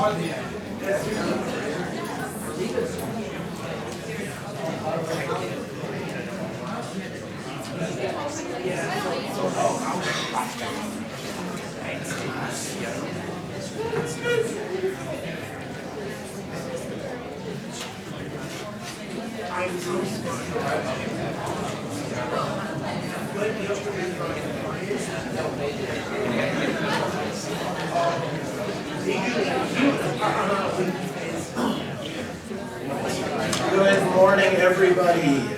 Good morning, everybody.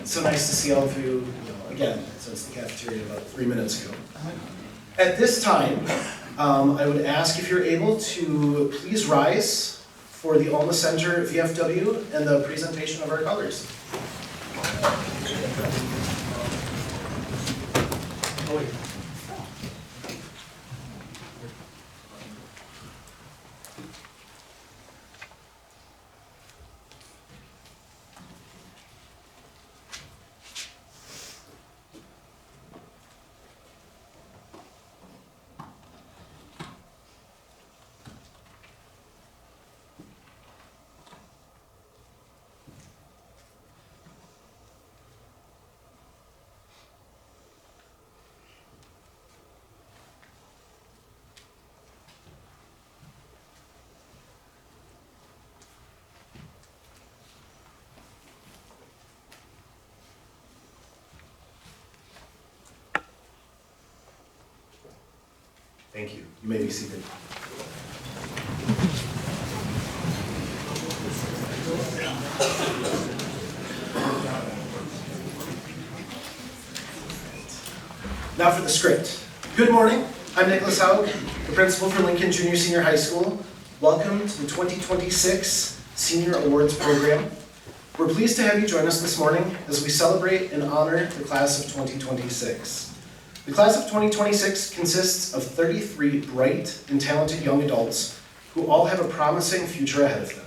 It's so nice to see all of you again since the cafeteria about 3 minutes ago. At this time, I would ask if you're able to please rise for the Alma Center VFW and the presentation of our colors. Thank you. You may be seated. Now for the script. Good morning. I'm Nicholas Haug, the principal for Lincoln Junior Senior High School. Welcome to the 2026 Senior Awards Program. We're pleased to have you join us this morning as we celebrate and honor the class of 2026. The class of 2026 consists of 33 bright and talented young adults who all have a promising future ahead of them.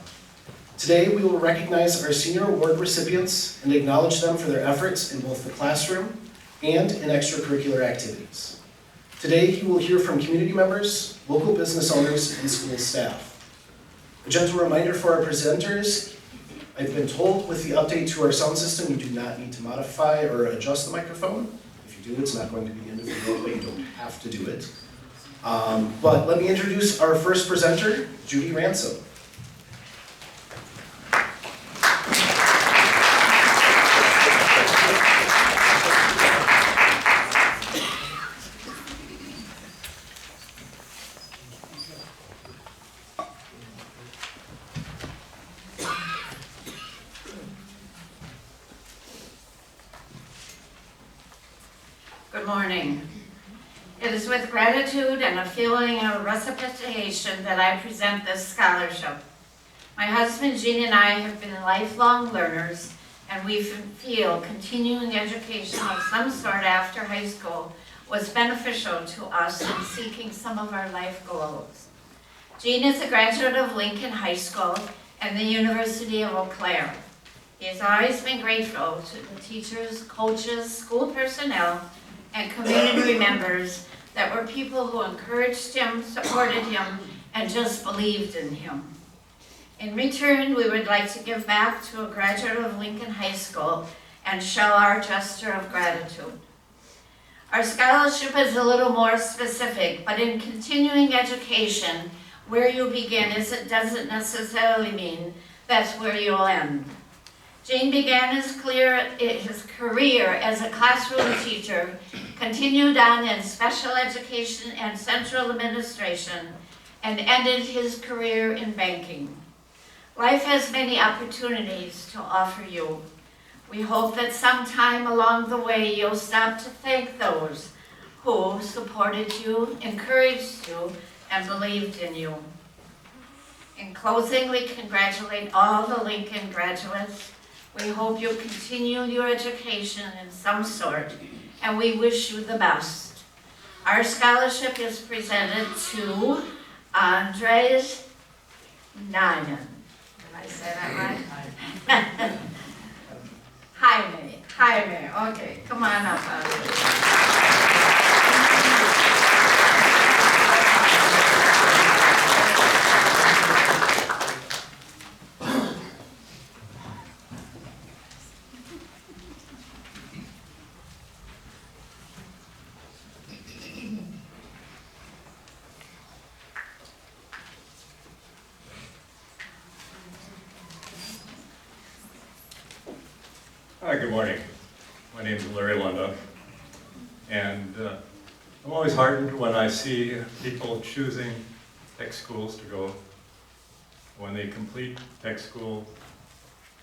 Today, we will recognize our Senior Award recipients and acknowledge them for their efforts in both the classroom and in extracurricular activities. Today, you will hear from community members, local business owners, and school staff. A gentle reminder for our presenters, I've been told with the update to our sound system, you do not need to modify or adjust the microphone. If you do, it's not going to be the end of the world, but you don't have to do it. But let me introduce our first presenter, Judy Ransom. Good morning. It is with gratitude and a feeling of reciprocation that I present this scholarship. My husband Gene and I have been lifelong learners, and we feel continuing education of some sort after high school was beneficial to us in seeking some of our life goals. Gene is a graduate of Lincoln High School and the University of Eau Claire. He has always been grateful to the teachers, coaches, school personnel, and community members that were people who encouraged him, supported him, and just believed in him. In return, we would like to give back to a graduate of Lincoln High School and show our gesture of gratitude. Our scholarship is a little more specific, but in continuing education, where you begin doesn't necessarily mean that's where you'll end. Gene began his career as a classroom teacher, continued on in special education and central administration, and ended his career in banking. Life has many opportunities to offer you. We hope that sometime along the way you'll stop to thank those who supported you, encouraged you, and believed in you. In closing, we congratulate all the Lincoln graduates. We hope you continue your education in some sort, and we wish you the best. Our scholarship is presented to Andres Nyan. Did I say that right? Jaime, okay, come on up, Andres. Hi, good morning. My name is Larry Lunda, and I'm always heartened when I see people choosing tech schools to go. When they complete tech school,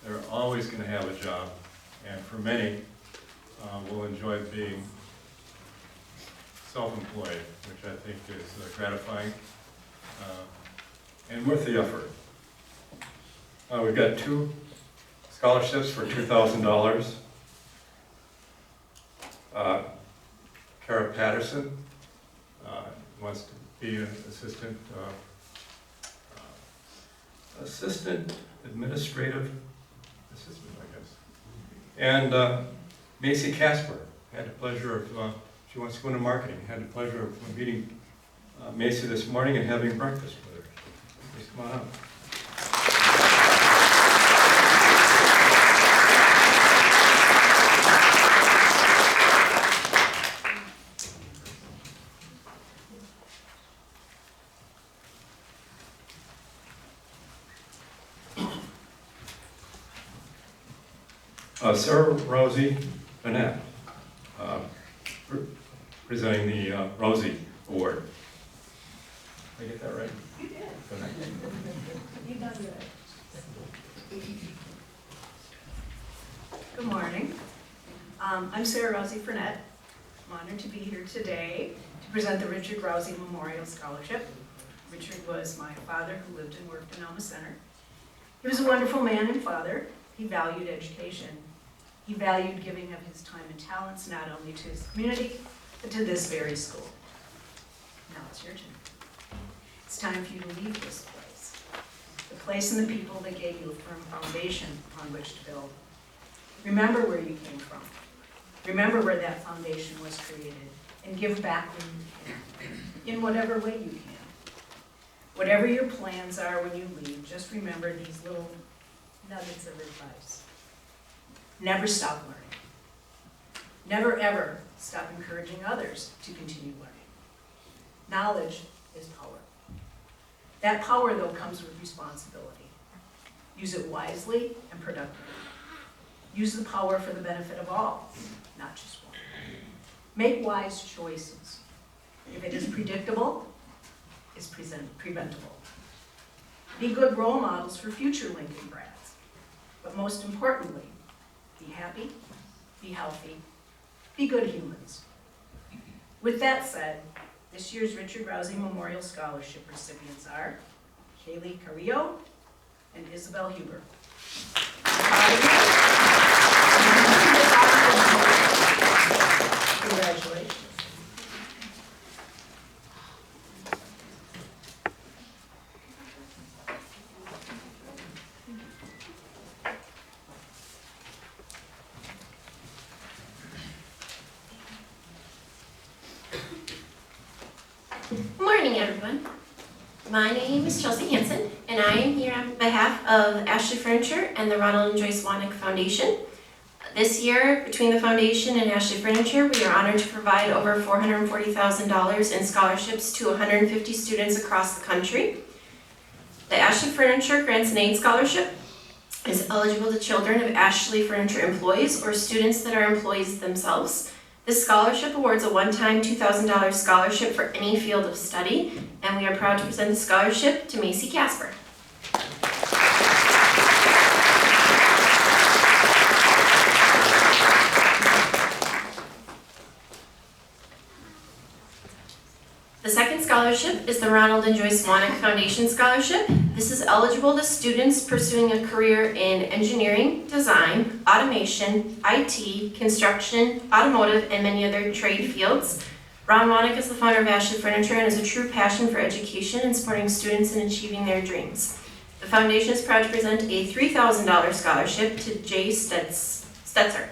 they're always going to have a job, and for many, will enjoy being self-employed, which I think is gratifying and worth the effort. We've got 2 scholarships for $2,000. Kara Patterson wants to be an assistant administrative assistant, I guess. And Macy Casper had the pleasure of, she wants to go into marketing, had the pleasure of meeting Macy this morning and having breakfast with her. Please come on up. Sarah Rosie Bennett, presenting the Rosie Award. Did I get that right? You did. You done good. Good morning. I'm Sarah Rosie Burnett. I'm honored to be here today to present the Richard Rousey Memorial Scholarship. Richard was my father who lived and worked in Alma Center. He was a wonderful man and father. He valued education. He valued giving of his time and talents not only to his community, but to this very school. Now it's your turn. It's time for you to leave this place. The place and the people that gave you a firm foundation upon which to build. Remember where you came from. Remember where that foundation was created, and give back when you can, in whatever way you can. Whatever your plans are when you leave, just remember these little nuggets of advice. Never stop learning. Never ever stop encouraging others to continue learning. Knowledge is power. That power, though, comes with responsibility. Use it wisely and productively. Use the power for the benefit of all, not just one. Make wise choices. If it is predictable, it's preventable. Be good role models for future Lincoln grads. But most importantly, be happy, be healthy, be good humans. With that said, this year's Richard Rousey Memorial Scholarship recipients are Kaylee Carrillo and Isabel Huber. Congratulations. Good morning, everyone. My name is Chelsea Hansen, and I am here on behalf of Ashley Furniture and the Ronald and Joyce Wanick Foundation. This year, between the foundation and Ashley Furniture, we are honored to provide over $440,000 in scholarships to 150 students across the country. The Ashley Furniture Grants and Aid Scholarship is eligible to children of Ashley Furniture employees or students that are employees themselves. This scholarship awards a one-time $2,000 scholarship for any field of study, and we are proud to present the scholarship to Macy Casper. The second scholarship is the Ronald and Joyce Wanick Foundation Scholarship. This is eligible to students pursuing a career in engineering, design, automation, IT, construction, automotive, and many other trade fields. Ron Wanick is the founder of Ashley Furniture and has a true passion for education and supporting students in achieving their dreams. The foundation is proud to present a $3,000 scholarship to Jay Stetzer.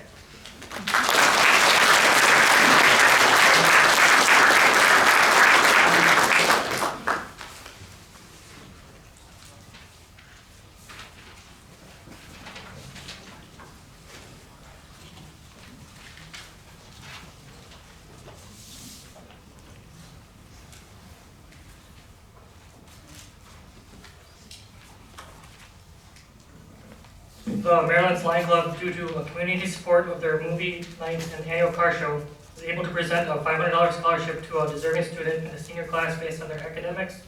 The Maryland's Lion Club, due to a community support of their movie nights and annual car show, was able to present a $500 scholarship to a deserving student in a senior class based on their academics,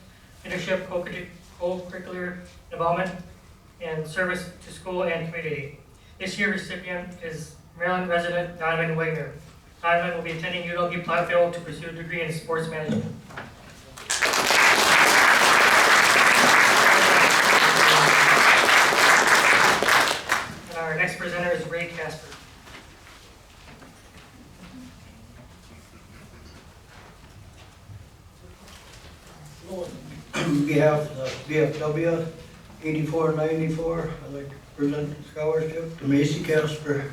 leadership, co-curricular involvement, and service to school and community. This year's recipient is Maryland resident Donovan Wagner. Donovan will be attending UW Platteville to pursue a degree in sports management. And our next presenter is Ray Casper. On behalf of the VFW 8494, I'd like to present the scholarship to Macy Casper.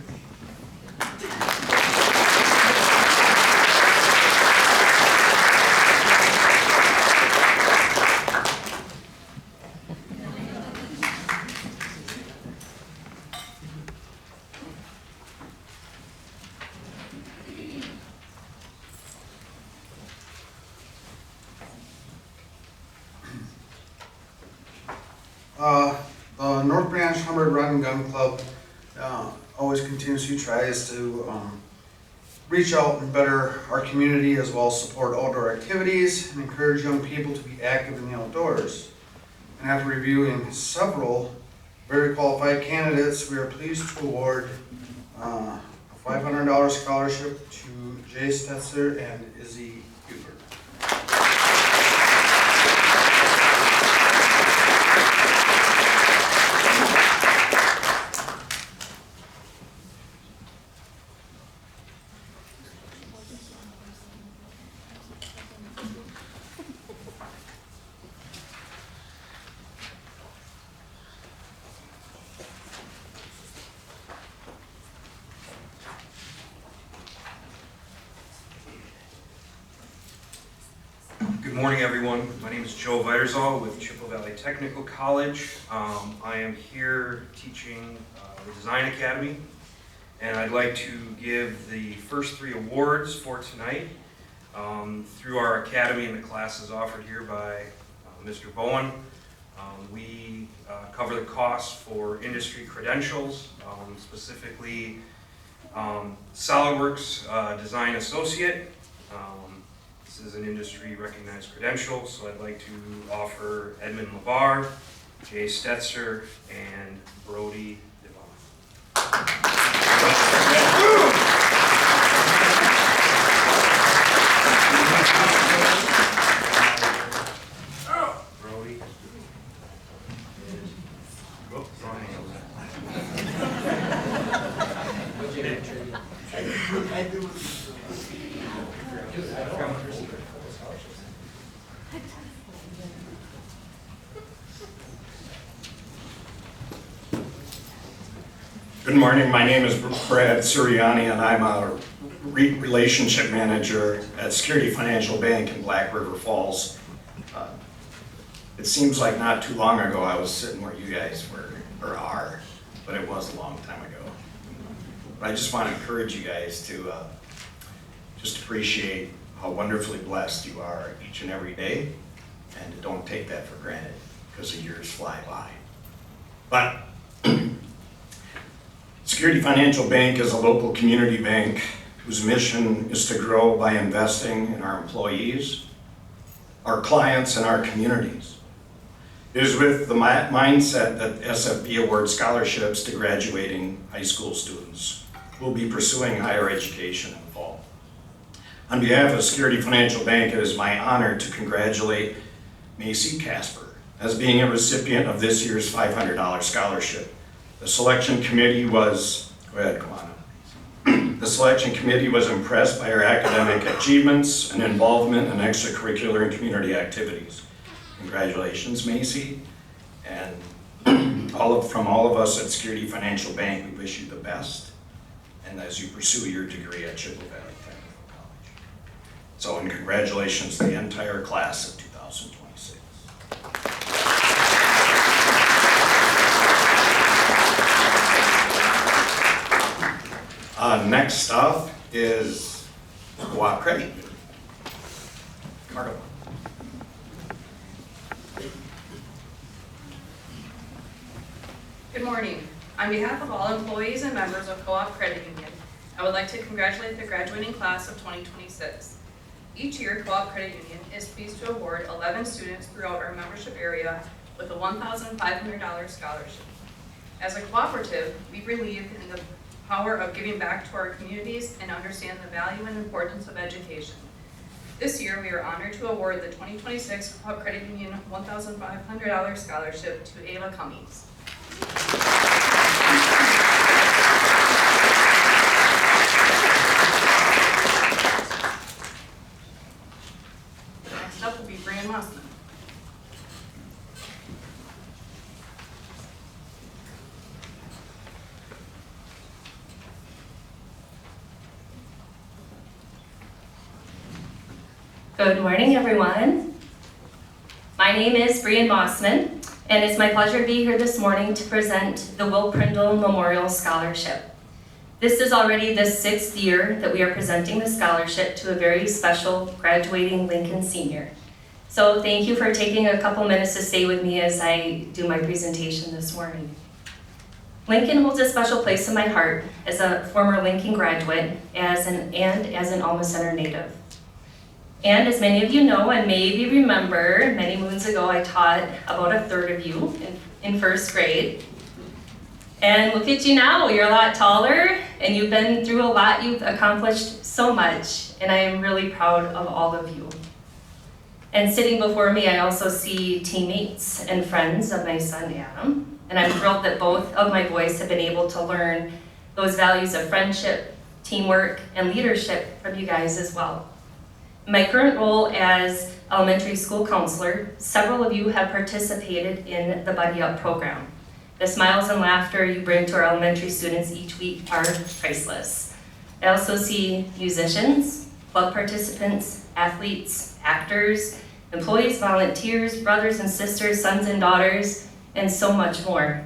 The North Branch Humbird-Merrilan Gun Club always continuously tries to reach out and better our community, as well as support outdoor activities and encourage young people to be active in the outdoors. And after reviewing several very qualified candidates, we are pleased to award a $500 scholarship to Jay Stetzer and Izzy Hubert. Good morning, everyone. My name is Joe Viterzal with Chippewa Valley Technical College. I am here teaching the Design Academy, and I'd like to give the first 3 awards for tonight through our academy and the classes offered here by Mr. Bowen. We cover the costs for industry credentials, specifically SolidWorks Design Associate. This is an industry recognized credential, so I'd like to offer Edmund LeVar, Jay Stetzer, and Brody Devon. Brody. Whoop, wrong Good morning, my name is Brad Suriani and I'm a relationship manager at Security Financial Bank in Black River Falls. It seems like not too long ago I was sitting where you guys were, or are, but it was a long time ago. But I just want to encourage you guys to just appreciate how wonderfully blessed you are each and every day, and don't take that for granted because the years fly by. But Security Financial Bank is a local community bank whose mission is to grow by investing in our employees, our clients, and our communities. It is with the mindset that SFB awards scholarships to graduating high school students who will be pursuing higher education in the fall. On behalf of Security Financial Bank, it is my honor to congratulate Macy Casper as being a recipient of this year's $500 scholarship. The selection committee was, go ahead, come on up. The selection committee was impressed by her academic achievements and involvement in extracurricular and community activities. Congratulations, Macy. And from all of us at Security Financial Bank, we wish you the best. And as you pursue your degree at Chippewa Valley Technical College. So, and congratulations to the entire class of 2026. Next up is Watt Credit. Carla. Good morning. On behalf of all employees and members of Co-op Credit Union, I would like to congratulate the graduating class of 2026. Each year, Co-op Credit Union is pleased to award 11 students throughout our membership area with a $1,500 scholarship. As a cooperative, we believe in the power of giving back to our communities and understand the value and importance of education. This year, we are honored to award the 2026 Co-op Credit Union $1,500 scholarship to Ava Cummings. Next up will be Brian Mossman. Good morning, everyone. My name is Brian Mossman, and it's my pleasure to be here this morning to present the Will Prindle Memorial Scholarship. This is already the 6th year that we are presenting the scholarship to a very special graduating Lincoln senior. So thank you for taking a couple minutes to stay with me as I do my presentation this morning. Lincoln holds a special place in my heart as a former Lincoln graduate as an Alma Center native. And as many of you know and maybe remember, many moons ago I taught about a third of you in 1st grade. And look at you now, you're a lot taller and you've been through a lot, you've accomplished so much, and I am really proud of all of you. And sitting before me, I also see teammates and friends of my son Adam, and I'm thrilled that both of my boys have been able to learn those values of friendship, teamwork, and leadership from you guys as well. In my current role as elementary school counselor, several of you have participated in the Buddy Up program. The smiles and laughter you bring to our elementary students each week are priceless. I also see musicians, club participants, athletes, actors, employees, volunteers, brothers and sisters, sons and daughters, and so much more.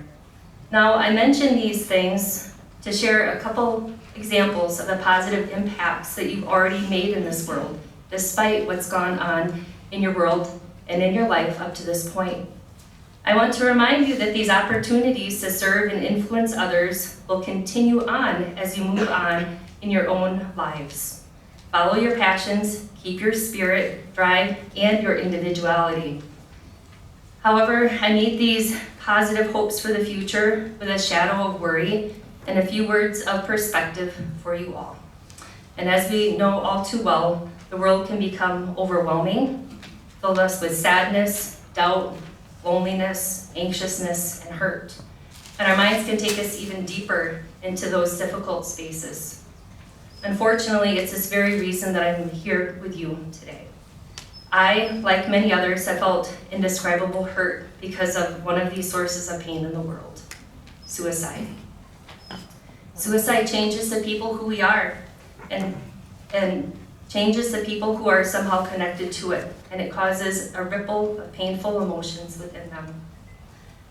Now, I mention these things to share a couple examples of the positive impacts that you've already made in this world, despite what's gone on in your world and in your life up to this point. I want to remind you that these opportunities to serve and influence others will continue on as you move on in your own lives. Follow your passions, keep your spirit, drive, and your individuality. However, I meet these positive hopes for the future with a shadow of worry and a few words of perspective for you all. And as we know all too well, the world can become overwhelming, fill us with sadness, doubt, loneliness, anxiousness, and hurt. And our minds can take us even deeper into those difficult spaces. Unfortunately, it's this very reason that I'm here with you today. I, like many others, have felt indescribable hurt because of one of these sources of pain in the world, suicide. Suicide changes the people who we are and changes the people who are somehow connected to it, and it causes a ripple of painful emotions within them.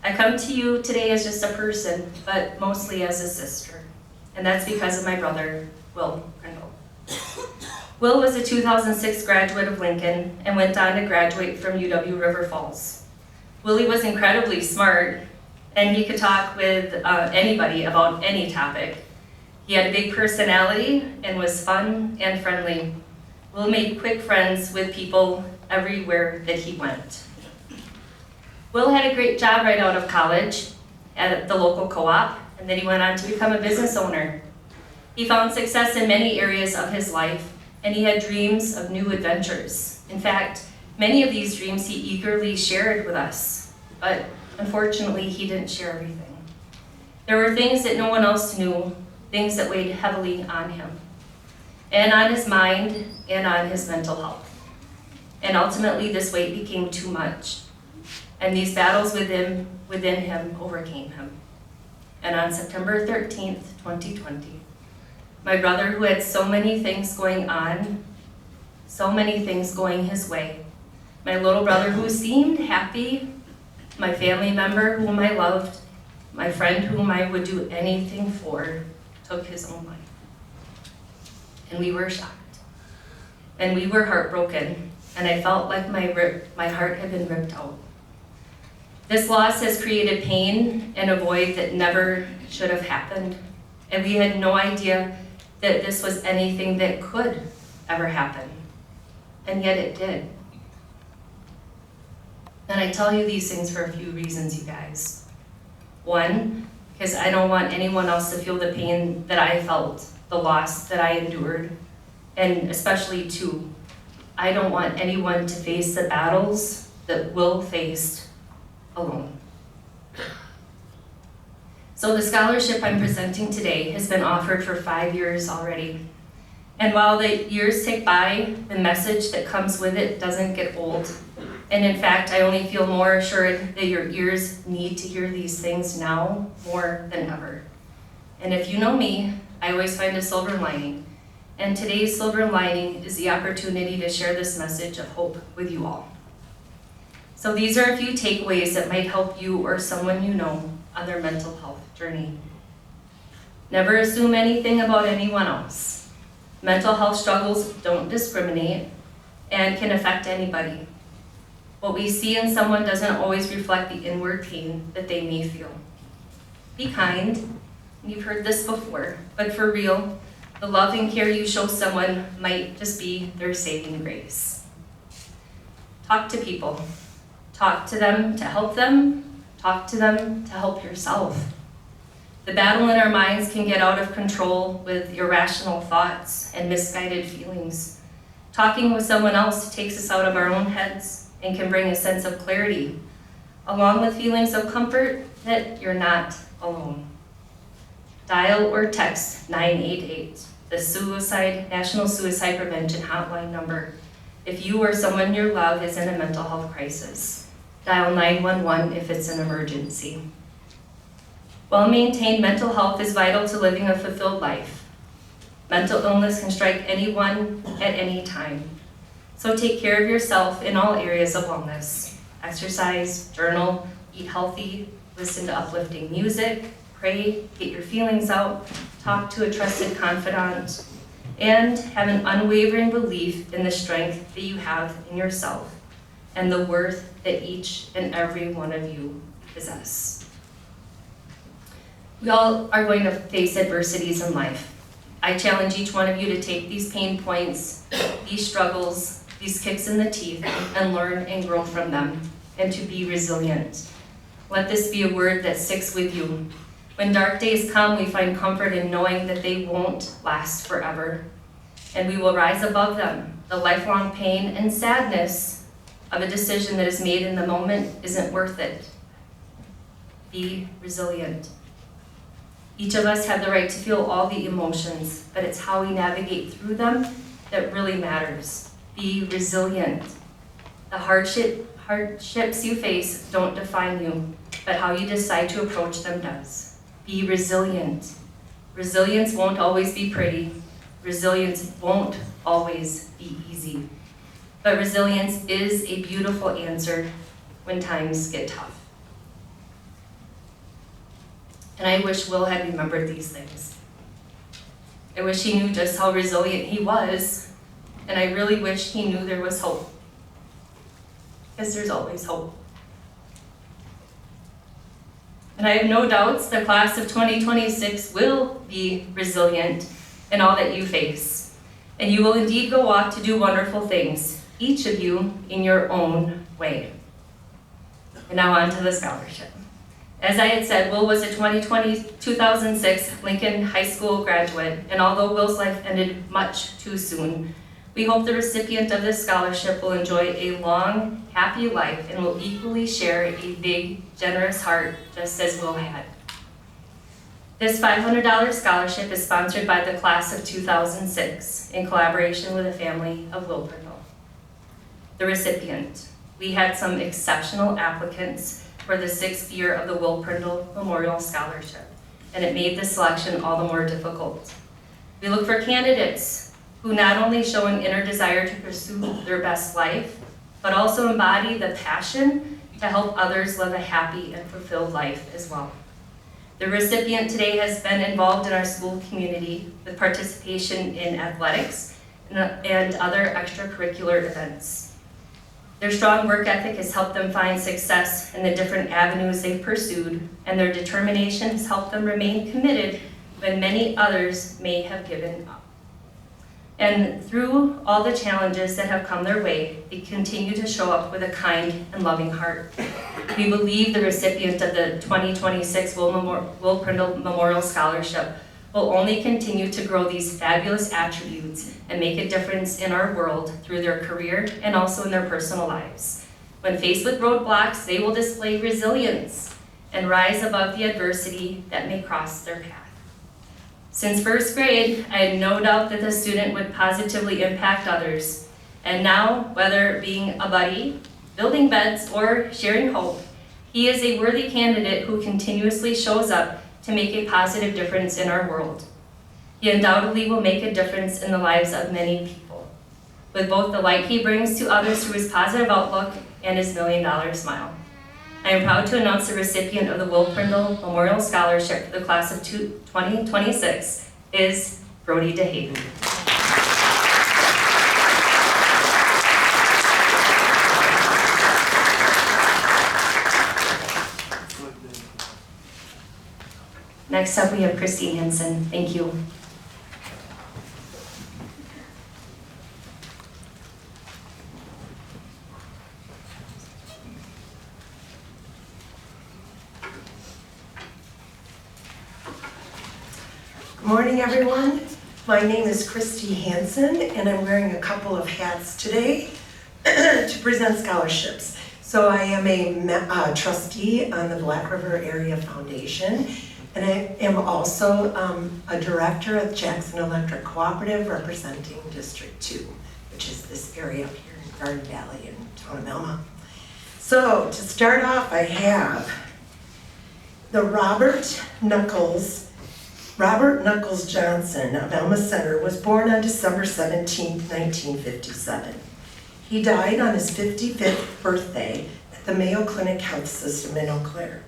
I come to you today as just a person, but mostly as a sister, and that's because of my brother, Will Prindle. Will was a 2006 graduate of Lincoln and went on to graduate from UW River Falls. Willie was incredibly smart, and he could talk with anybody about any topic. He had a big personality and was fun and friendly. Will made quick friends with people everywhere that he went. Will had a great job right out of college at the local co-op, and then he went on to become a business owner. He found success in many areas of his life, and he had dreams of new adventures. In fact, many of these dreams he eagerly shared with us, but unfortunately he didn't share everything. There were things that no one else knew, things that weighed heavily on him, and on his mind, and on his mental health. And ultimately this weight became too much, and these battles within him overcame him. And on September 13th, 2020, my brother, who had so many things going on, so many things going his way, my little brother who seemed happy, my family member whom I loved, my friend whom I would do anything for, took his own life. And we were shocked. And we were heartbroken, and I felt like my heart had been ripped out. This loss has created pain and a void that never should have happened, and we had no idea that this was anything that could ever happen, and yet it did. And I tell you these things for a few reasons, you guys. One, because I don't want anyone else to feel the pain that I felt, the loss that I endured, and especially two, I don't want anyone to face the battles that Will faced alone. So the scholarship I'm presenting today has been offered for 5 years already. And while the years tick by, the message that comes with it doesn't get old. And in fact, I only feel more assured that your ears need to hear these things now more than ever. And if you know me, I always find a silver lining. And today's silver lining is the opportunity to share this message of hope with you all. So these are a few takeaways that might help you or someone you know on their mental health journey. Never assume anything about anyone else. Mental health struggles don't discriminate and can affect anybody. What we see in someone doesn't always reflect the inward pain that they may feel. Be kind. You've heard this before, but for real, the love and care you show someone might just be their saving grace. Talk to people. Talk to them to help them. Talk to them to help yourself. The battle in our minds can get out of control with irrational thoughts and misguided feelings. Talking with someone else takes us out of our own heads and can bring a sense of clarity, along with feelings of comfort that you're not alone. Dial or text 988, the National Suicide Prevention Hotline number, if you or someone you love is in a mental health crisis. Dial 911 if it's an emergency. Well-maintained mental health is vital to living a fulfilled life. Mental illness can strike anyone at any time. So take care of yourself in all areas of wellness. Exercise, journal, eat healthy, listen to uplifting music, pray, get your feelings out, talk to a trusted confidant, and have an unwavering belief in the strength that you have in yourself and the worth that each and every one of you possess. We all are going to face adversities in life. I challenge each one of you to take these pain points, these struggles, these kicks in the teeth, and learn and grow from them, and to be resilient. Let this be a word that sticks with you. When dark days come, we find comfort in knowing that they won't last forever, and we will rise above them. The lifelong pain and sadness of a decision that is made in the moment isn't worth it. Be resilient. Each of us have the right to feel all the emotions, but it's how we navigate through them that really matters. Be resilient. The hardships you face don't define you, but how you decide to approach them does. Be resilient. Resilience won't always be pretty. Resilience won't always be easy. But resilience is a beautiful answer when times get tough. And I wish Will had remembered these things. I wish he knew just how resilient he was, and I really wish he knew there was hope. Because there's always hope. And I have no doubts the class of 2026 will be resilient in all that you face. And you will indeed go off to do wonderful things, each of you in your own way. And now on to the scholarship. As I had said, Will was a 2006 Lincoln High School graduate, and although Will's life ended much too soon, we hope the recipient of this scholarship will enjoy a long, happy life and will equally share a big, generous heart, just as Will had. This $500 scholarship is sponsored by the class of 2006 in collaboration with the family of Will Prindle. The recipient. We had some exceptional applicants for the 6th year of the Will Prindle Memorial Scholarship, and it made the selection all the more difficult. We look for candidates who not only show an inner desire to pursue their best life, but also embody the passion to help others live a happy and fulfilled life as well. The recipient today has been involved in our school community with participation in athletics and other extracurricular events. Their strong work ethic has helped them find success in the different avenues they've pursued, and their determination has helped them remain committed when many others may have given up. And through all the challenges that have come their way, they continue to show up with a kind and loving heart. We believe the recipient of the 2026 Will Prindle Memorial Scholarship will only continue to grow these fabulous attributes and make a difference in our world through their career and also in their personal lives. When faced with roadblocks, they will display resilience and rise above the adversity that may cross their path. Since first grade, I had no doubt that the student would positively impact others. And now, whether being a buddy, building beds, or sharing hope, he is a worthy candidate who continuously shows up to make a positive difference in our world. He undoubtedly will make a difference in the lives of many people, with both the light he brings to others through his positive outlook and his $1 million smile. I am proud to announce the recipient of the Will Prindle Memorial Scholarship for the class of 2026 is Brody DeHaven. Next up, we have Christy Hansen. Thank you. Good morning, everyone. My name is Christy Hansen, and I'm wearing a couple of hats today to present scholarships. So I am a trustee on the Black River Area Foundation, and I am also a director of Jackson Electric Cooperative representing District 2, which is this area up here in Garden Valley in town of Elma. So to start off, I have the Robert Knuckles Johnson of Elma Center was born on December 17, 1957. He died on his 55th birthday at the Mayo Clinic Health System in Eau Claire.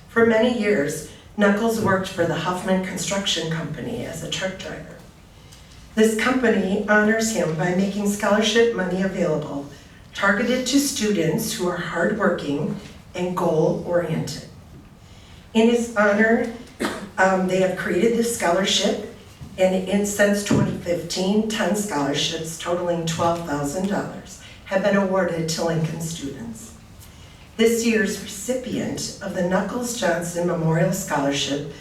For many years, Knuckles worked for the Huffman Construction Company as a truck driver. This company honors him by making scholarship money available, targeted to students who are hardworking and goal-oriented. In his honor, they have created this scholarship, and since 2015, 10 scholarships totaling $12,000 have been awarded to Lincoln students. This year's recipient of the Knuckles Johnson Memorial Scholarship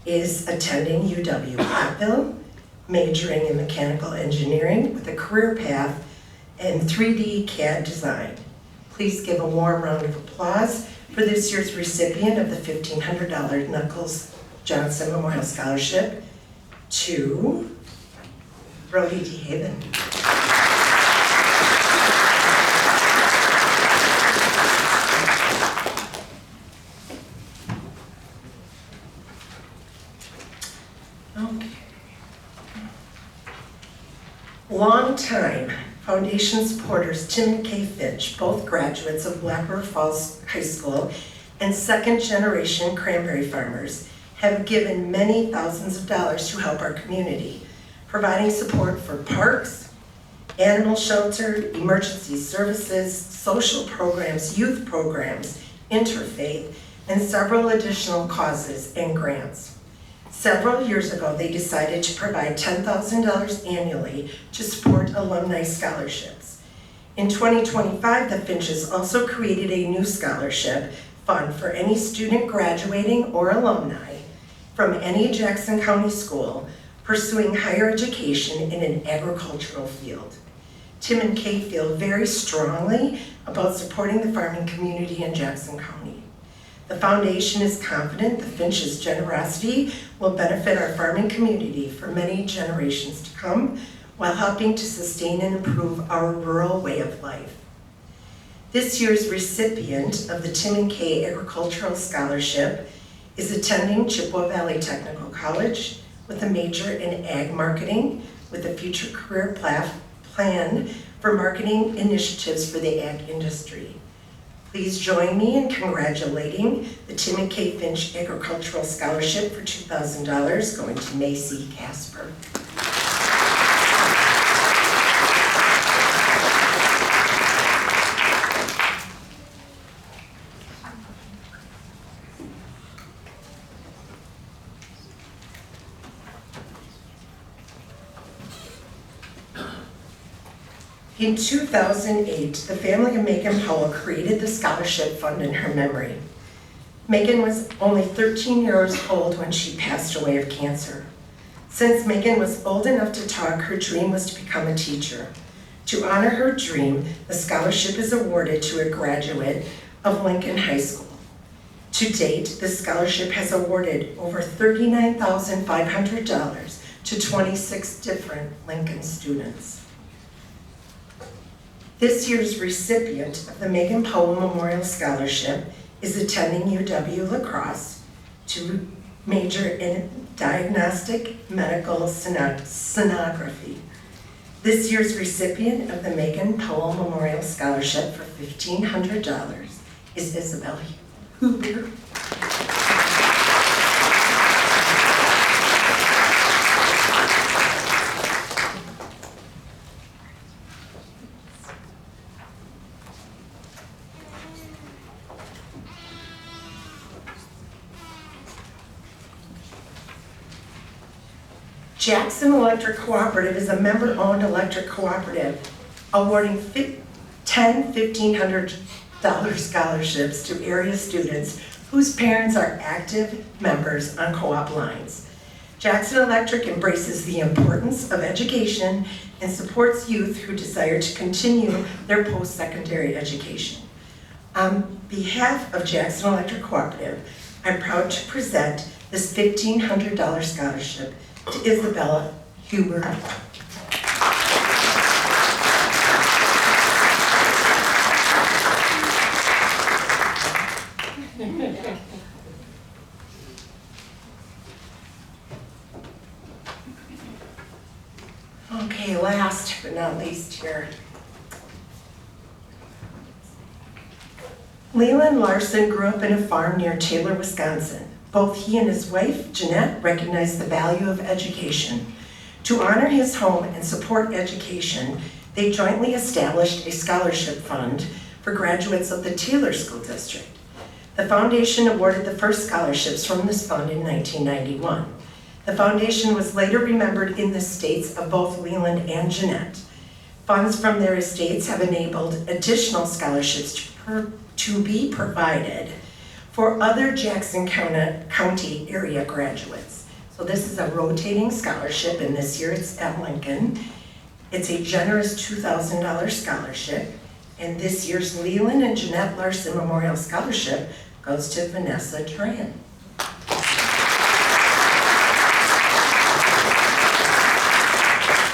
is attending UW-Platteville, majoring in mechanical engineering with a career path in 3D CAD design. Please give a warm round of applause for this year's recipient of the $1,500 Knuckles Johnson Memorial Scholarship to Brody DeHaven. Okay. Long-time Foundation supporters Tim and Kay Finch, both graduates of Black River Falls High School and second-generation cranberry farmers, have given many thousands of dollars to help our community, providing support for parks, animal shelter, emergency services, social programs, youth programs, interfaith, and several additional causes and grants. Several years ago, they decided to provide $10,000 annually to support alumni scholarships. In 2025, the Finches also created a new scholarship fund for any student graduating or alumni from any Jackson County school pursuing higher education in an agricultural field. Tim and Kay feel very strongly about supporting the farming community in Jackson County. The foundation is confident the Finch's generosity will benefit our farming community for many generations to come while helping to sustain and improve our rural way of life. This year's recipient of the Tim and Kay Agricultural Scholarship is attending Chippewa Valley Technical College with a major in ag marketing with a future career plan for marketing initiatives for the ag industry. Please join me in congratulating the Tim and Kay Finch Agricultural Scholarship for $2,000 going to Macy Casper. In 2008, the family of Megan Powell created the scholarship fund in her memory. Megan was only 13 years old when she passed away of cancer. Since Megan was old enough to talk, her dream was to become a teacher. To honor her dream, the scholarship is awarded to a graduate of Lincoln High School. To date, the scholarship has awarded over $39,500 to 26 different Lincoln students. This year's recipient of the Megan Powell Memorial Scholarship is attending UW La Crosse to major in diagnostic medical sonography. This year's recipient of the Megan Powell Memorial Scholarship for $1,500 is Isabel Hooper. Jackson Electric Cooperative is a member-owned electric cooperative awarding 10 $1,500 scholarships to area students whose parents are active members on co-op lines. Jackson Electric embraces the importance of education and supports youth who desire to continue their post-secondary education. On behalf of Jackson Electric Cooperative, I'm proud to present this $1,500 scholarship to Isabella Huber. Okay, last but not least here. Leland Larson grew up in a farm near Taylor, Wisconsin. Both he and his wife, Jeanette, recognized the value of education. To honor his home and support education, they jointly established a scholarship fund for graduates of the Taylor School District. The foundation awarded the first scholarships from this fund in 1991. The foundation was later remembered in the estates of both Leland and Jeanette. Funds from their estates have enabled additional scholarships to be provided for other Jackson County area graduates. So this is a rotating scholarship, and this year it's at Lincoln. It's a generous $2,000 scholarship, and this year's Leland and Jeanette Larson Memorial Scholarship goes to Vanessa Tran.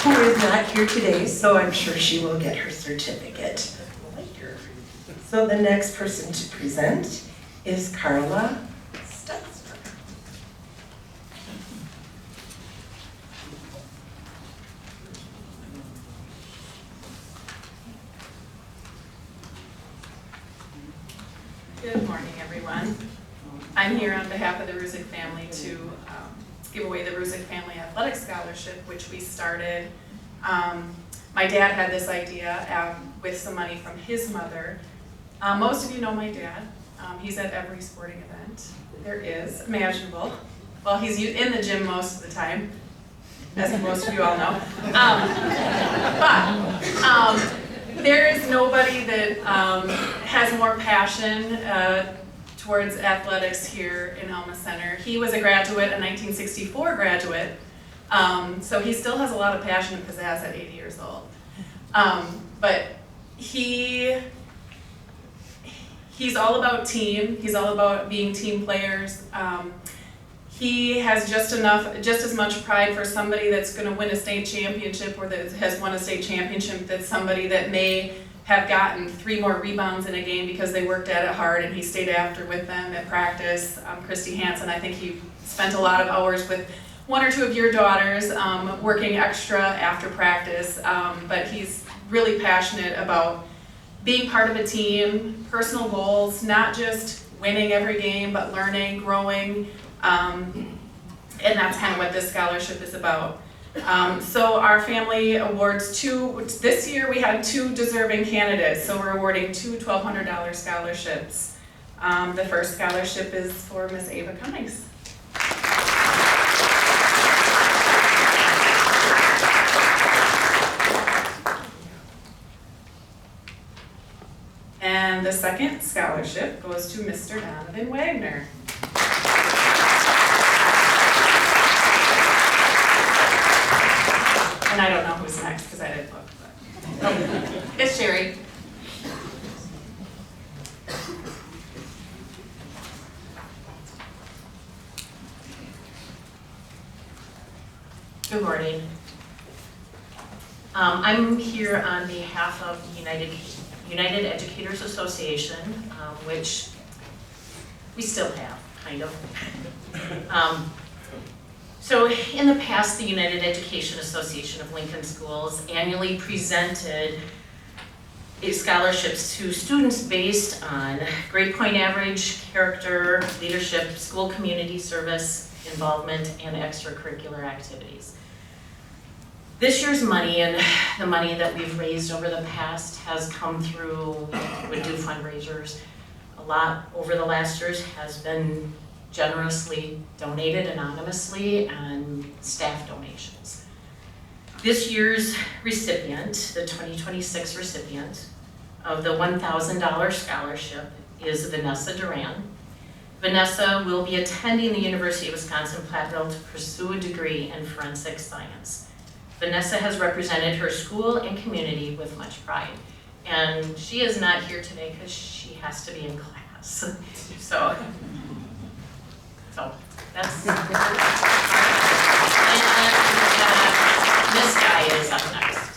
Who is not here today, so I'm sure she will get her certificate later. So the next person to present is Carla Stutzler. Good morning, everyone. I'm here on behalf of the Ruzick family to give away the Ruzick Family Athletic Scholarship, which we started. My dad had this idea with some money from his mother. Most of you know my dad. He's at every sporting event there is imaginable. Well, he's in the gym most of the time, as most of you all know. But there is nobody that has more passion towards athletics here in Alma Center. He was a graduate, a 1964 graduate, so he still has a lot of passion and pizzazz at 80 years old. But he's all about team. He's all about being team players. He has just as much pride for somebody that's going to win a state championship or that has won a state championship that's somebody that may have gotten 3 more rebounds in a game because they worked at it hard and he stayed after with them at practice. Christy Hansen, I think he spent a lot of hours with 1 or 2 of your daughters working extra after practice, but he's really passionate about being part of a team, personal goals, not just winning every game, but learning, growing, and that's kind of what this scholarship is about. So our family awards this year we had 2 deserving candidates, so we're awarding 2 $1,200 scholarships. The first scholarship is for Miss Ava Cummings. second scholarship goes to Mr. Donovan Wagner. And I don't know who's next because I didn't look. But. It's Sherry. Good morning. I'm here on behalf of United Educators Association, which we still have, kind of. So in the past, the United Education Association of Lincoln Schools annually presented scholarships to students based on grade point average, character, leadership, school community service, involvement, and extracurricular activities. This year's money and the money that we've raised over the past has come through with do fundraisers. A lot over the last years has been generously donated anonymously and staff donations. This year's recipient, the 2026 recipient of the $1,000 scholarship is Vanessa Duran. Vanessa will be attending the University of Wisconsin-Platteville to pursue a degree in forensic science. Vanessa has represented her school and community with much pride. And she is not here today because she has to be in class. So that's and this guy is up next.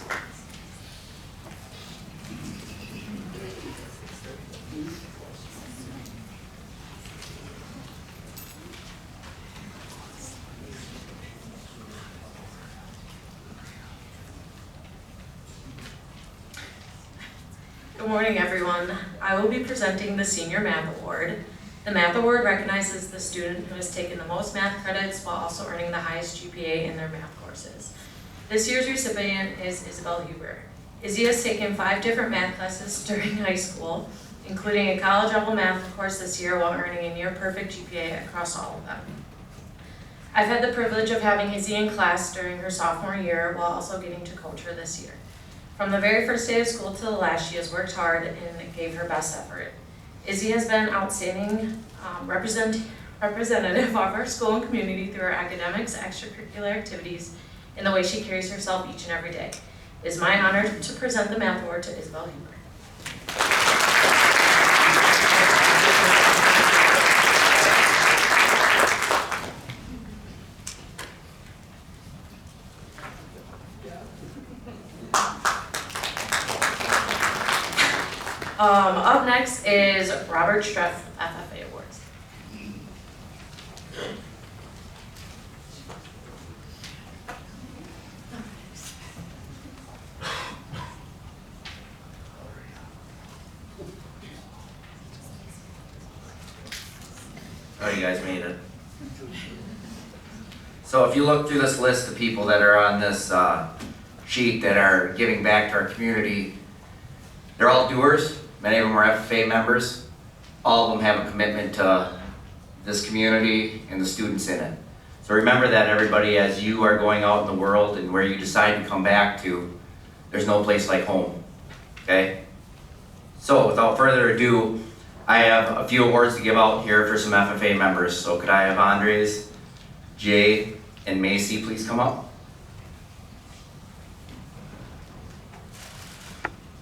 Good morning, everyone. I will be presenting the Senior Math Award. The Math Award recognizes the student who has taken the most math credits while also earning the highest GPA in their math courses. This year's recipient is Isabel Huber. Izzy has taken 5 different math classes during high school, including a college-level math course this year while earning a near-perfect GPA across all of them. I've had the privilege of having Izzy in class during her sophomore year while also getting to coach her this year. From the very first day of school to the last, she has worked hard and gave her best effort. Izzy has been an outstanding representative of our school and community through her academics, extracurricular activities, and the way she carries herself each and every day. It is my honor to present the Math Award to Isabel Huber. Up next is Robert Streff, FFA Awards. Oh, you guys made it. So if you look through this list of people that are on this sheet that are giving back to our community, they're all doers. Many of them are FFA members. All of them have a commitment to this community and the students in it. So remember that, everybody, as you are going out in the world and where you decide to come back to, there's no place like home, okay? So without further ado, I have a few awards to give out here for some FFA members. So could I have Andres, Jay, and Macy please come up?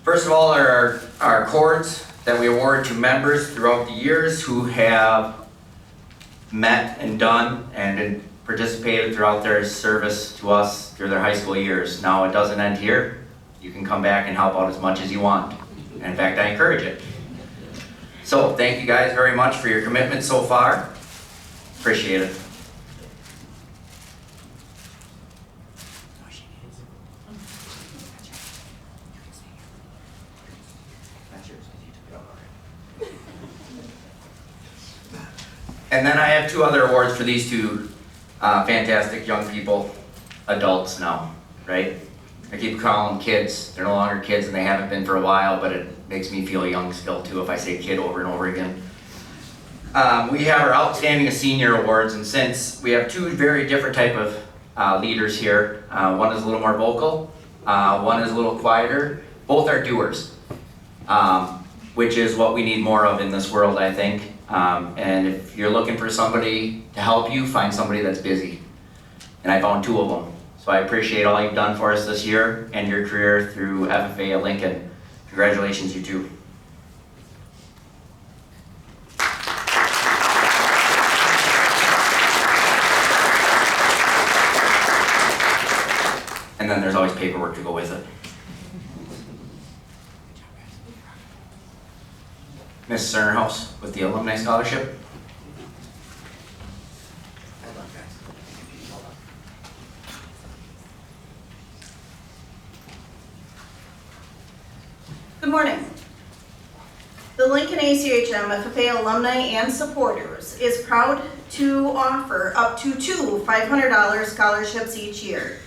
First of all are our cords that we award to members throughout the years who have met and done and participated throughout their service to us through their high school years. Now it doesn't end here. You can come back and help out as much as you want. And in fact, I encourage it. So thank you guys very much for your commitment so far. Appreciate it. And then I have 2 other awards for these 2 fantastic young people, adults now, right? I keep calling them kids. They're no longer kids and they haven't been for a while, but it makes me feel young still too if I say kid over and over again. We have our Outstanding Senior Awards, and since we have 2 very different type of leaders here, one is a little more vocal, one is a little quieter, both are doers. which is what we need more of in this world, I think. And if you're looking for somebody to help you, find somebody that's busy. And I found 2 of them. So I appreciate all you've done for us this year and your career through FFA at Lincoln. Congratulations, you two. And then there's always paperwork to go with it. Ms. Center-House with the Alumni Scholarship. Good morning. The Lincoln ACHM FFA alumni and supporters is proud to offer up to 2 $500 scholarships each year.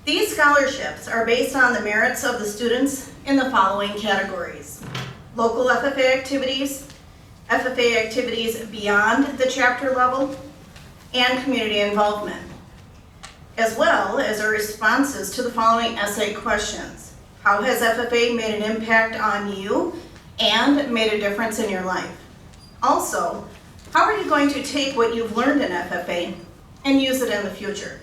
These scholarships are based on the merits of the students in the following categories: local FFA activities beyond the chapter level, and community involvement, as well as our responses to the following essay questions. How has FFA made an impact on you and made a difference in your life? Also, how are you going to take what you've learned in FFA and use it in the future?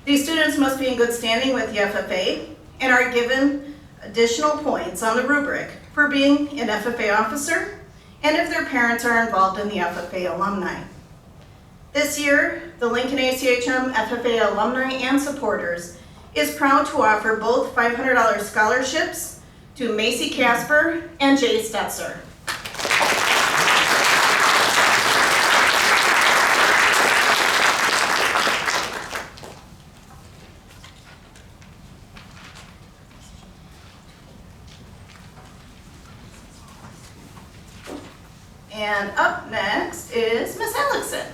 These students must be in good standing with the FFA and are given additional points on the rubric for being an FFA officer and if their parents are involved in the FFA alumni. This year, the Lincoln ACHM FFA alumni and supporters is proud to offer both $500 scholarships to Macy Casper and Jay Stetzer. And up next is Miss Alexson.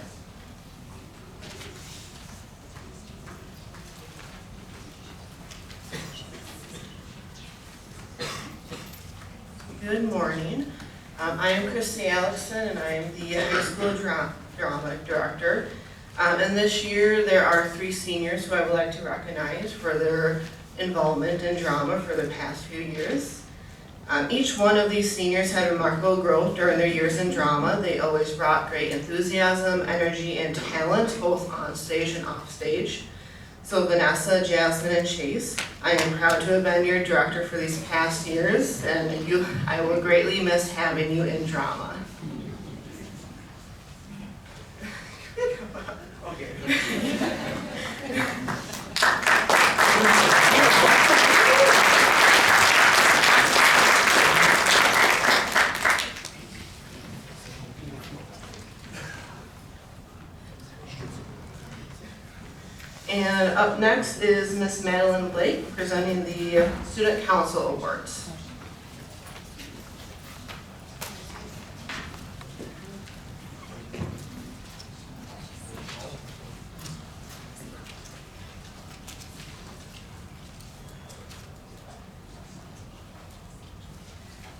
Good morning. I am Christy Alexson and I am the high school drama director. And this year there are 3 seniors who I would like to recognize for their involvement in drama for the past few years. Each one of these seniors had remarkable growth during their years in drama. They always brought great enthusiasm, energy, and talent, both on stage and off stage. So Vanessa, Jasmine, and Chase, I am proud to have been your director for these past years, and I will greatly miss having you in drama. And up next is Miss Madeline Blake presenting the Student Council Awards.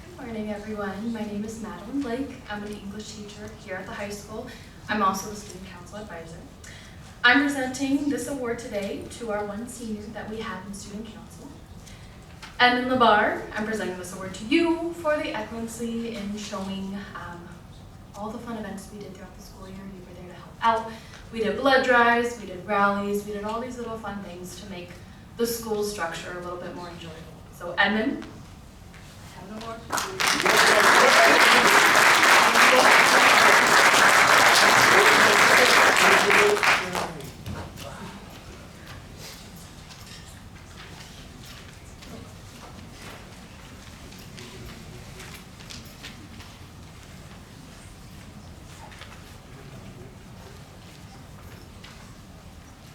Good morning, everyone. My name is Madeline Blake. I'm an English teacher here at the high school. I'm also the Student Council Advisor. I'm presenting this award today to our 1 senior that we have in Student Council. Edmund Labar, I'm presenting this award to you for the excellency in showing all the fun events we did throughout the school year. You were there to help out. We did blood drives, we did rallies, we did all these little fun things to make the school structure a little bit more enjoyable. So Edmund, have an award.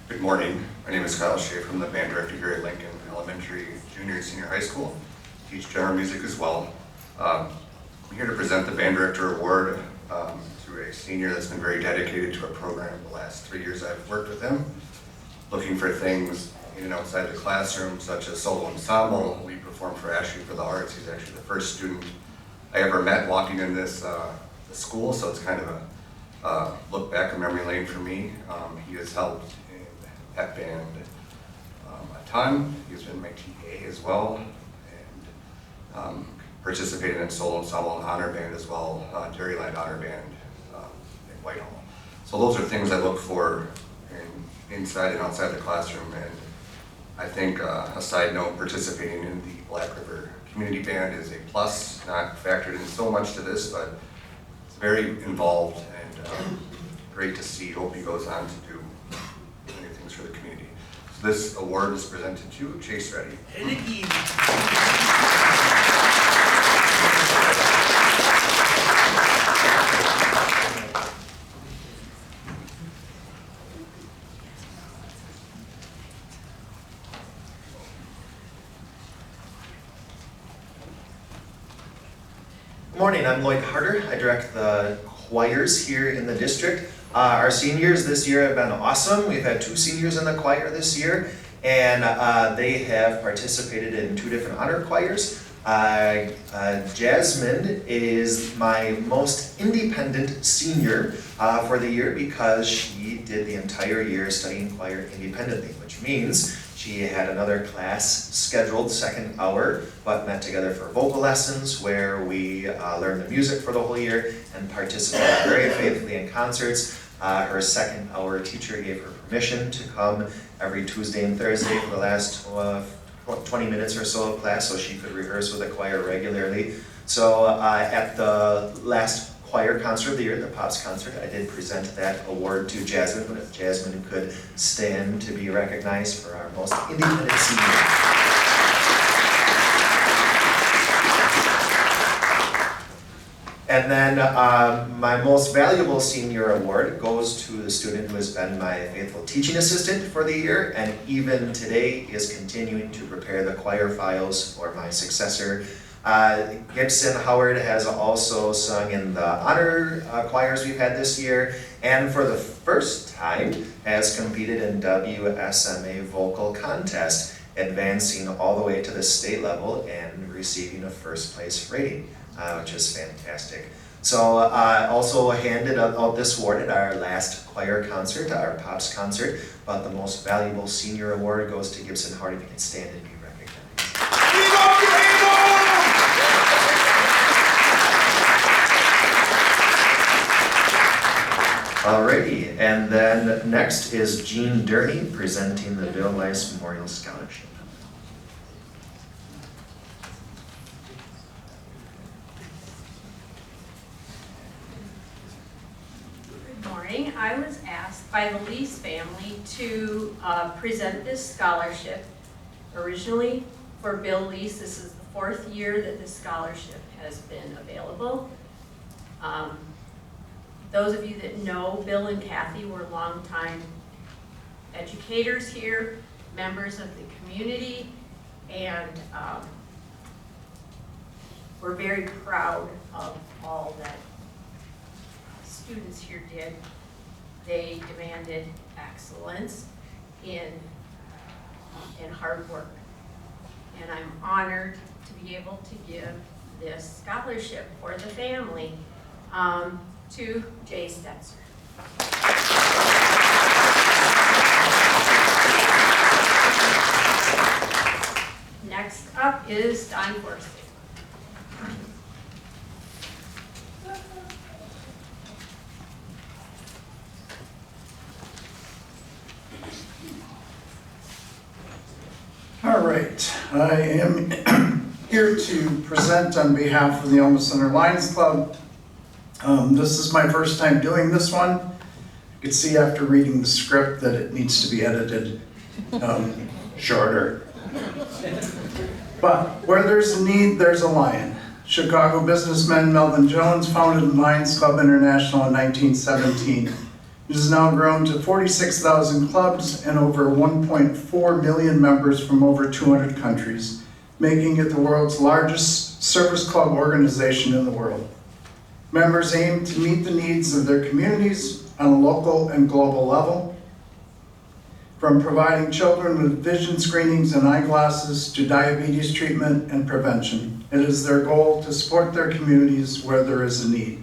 Good morning. My name is Kyle Schaefer. I'm the band director here at Lincoln Elementary, Junior, and Senior High School. Teach general music as well. I'm here to present the band director award to a senior that's been very dedicated to our program the last 3 years I've worked with him, looking for things in and outside the classroom, such as solo ensemble. We performed for Ashley for the Arts. He's actually the first student I ever met walking in this the school, so it's kind of a look back in memory lane for me. He has helped in pep band a ton. He's been my TA as well, and participated in solo ensemble and honor band as well, Dairyland Honor Band in Whitehall. So those are things I look for inside and outside the classroom. And I think a side note, participating in the Black River Community Band is a plus, not factored in so much to this, but it's very involved and great to see. Hope he goes on to do many things for the community. So this award is presented to Chase Reddy. Good morning, I'm Lloyd Harder. I direct the choirs here in the district. Our seniors this year have been awesome. We've had 2 seniors in the choir this year, and they have participated in 2 different honor choirs. Jasmine is my most independent senior for the year because she did the entire year studying choir independently, which means she had another class scheduled, second hour, but met together for vocal lessons where we learned the music for the whole year and participated very faithfully in concerts. Her second hour teacher gave her permission to come every Tuesday and Thursday for the last 20 minutes or so of class so she could rehearse with the choir regularly. So at the last choir concert of the year, the Pops concert, I did present that award to Jasmine, but if Jasmine could stand to be recognized for our most independent senior. And then my most valuable senior award goes to the student who has been my faithful teaching assistant for the year and even today is continuing to prepare the choir files for my successor. Gibson Howard has also sung in the honor choirs we've had this year and for the first time has competed in WSMA vocal contest, advancing all the way to the state level and receiving a first place rating. Which is fantastic. So also handed out this award at our last choir concert, our Pops concert, but the most valuable senior award goes to Gibson Howard if you can stand and be recognized. Alrighty, and then next is Jean Durney presenting the Bill Weiss Memorial Scholarship. I was asked by the Lease family to present this scholarship. Originally for Bill Lease, this is the 4th year that this scholarship has been available. Those of you that know Bill and Kathy were longtime educators here, members of the community, and we're very proud of all that students here did. They demanded excellence in hard work. And I'm honored to be able to give this scholarship for the family to Jay Stetzer. Next up is Don Forsey. All right, I am here to present on behalf of the Alma Center Lions Club. This is my first time doing this one. You can see after reading the script that it needs to be edited shorter. But where there's a need, there's a lion. Chicago businessman Melvin Jones founded the Lions Club International in 1917. It has now grown to 46,000 clubs and over 1.4 million members from over 200 countries, making it the world's largest service club organization in the world. Members aim to meet the needs of their communities on a local and global level, from providing children with vision screenings and eyeglasses to diabetes treatment and prevention. It is their goal to support their communities where there is a need.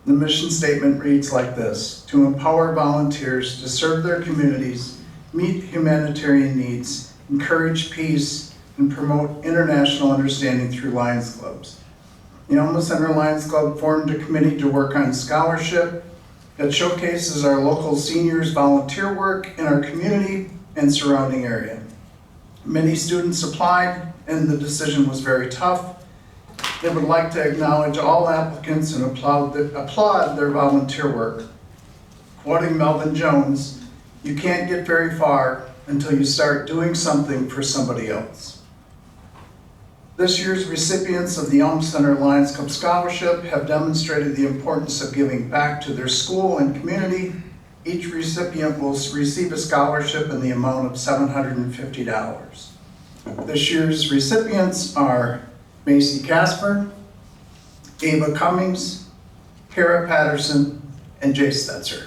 The mission statement reads like this: to empower volunteers to serve their communities, meet humanitarian needs, encourage peace, and promote international understanding through Lions Clubs. The Alma Center Lions Club formed a committee to work on scholarship that showcases our local seniors' volunteer work in our community and surrounding area. Many students applied, and the decision was very tough. They would like to acknowledge all applicants and applaud their volunteer work. Quoting Melvin Jones, "You can't get very far until you start doing something for somebody else." This year's recipients of the Elm Center Lions Club Scholarship have demonstrated the importance of giving back to their school and community. Each recipient will receive a scholarship in the amount of $750. This year's recipients are Macy Casper, Ava Cummings, Kara Patterson, and Jay Stetzer.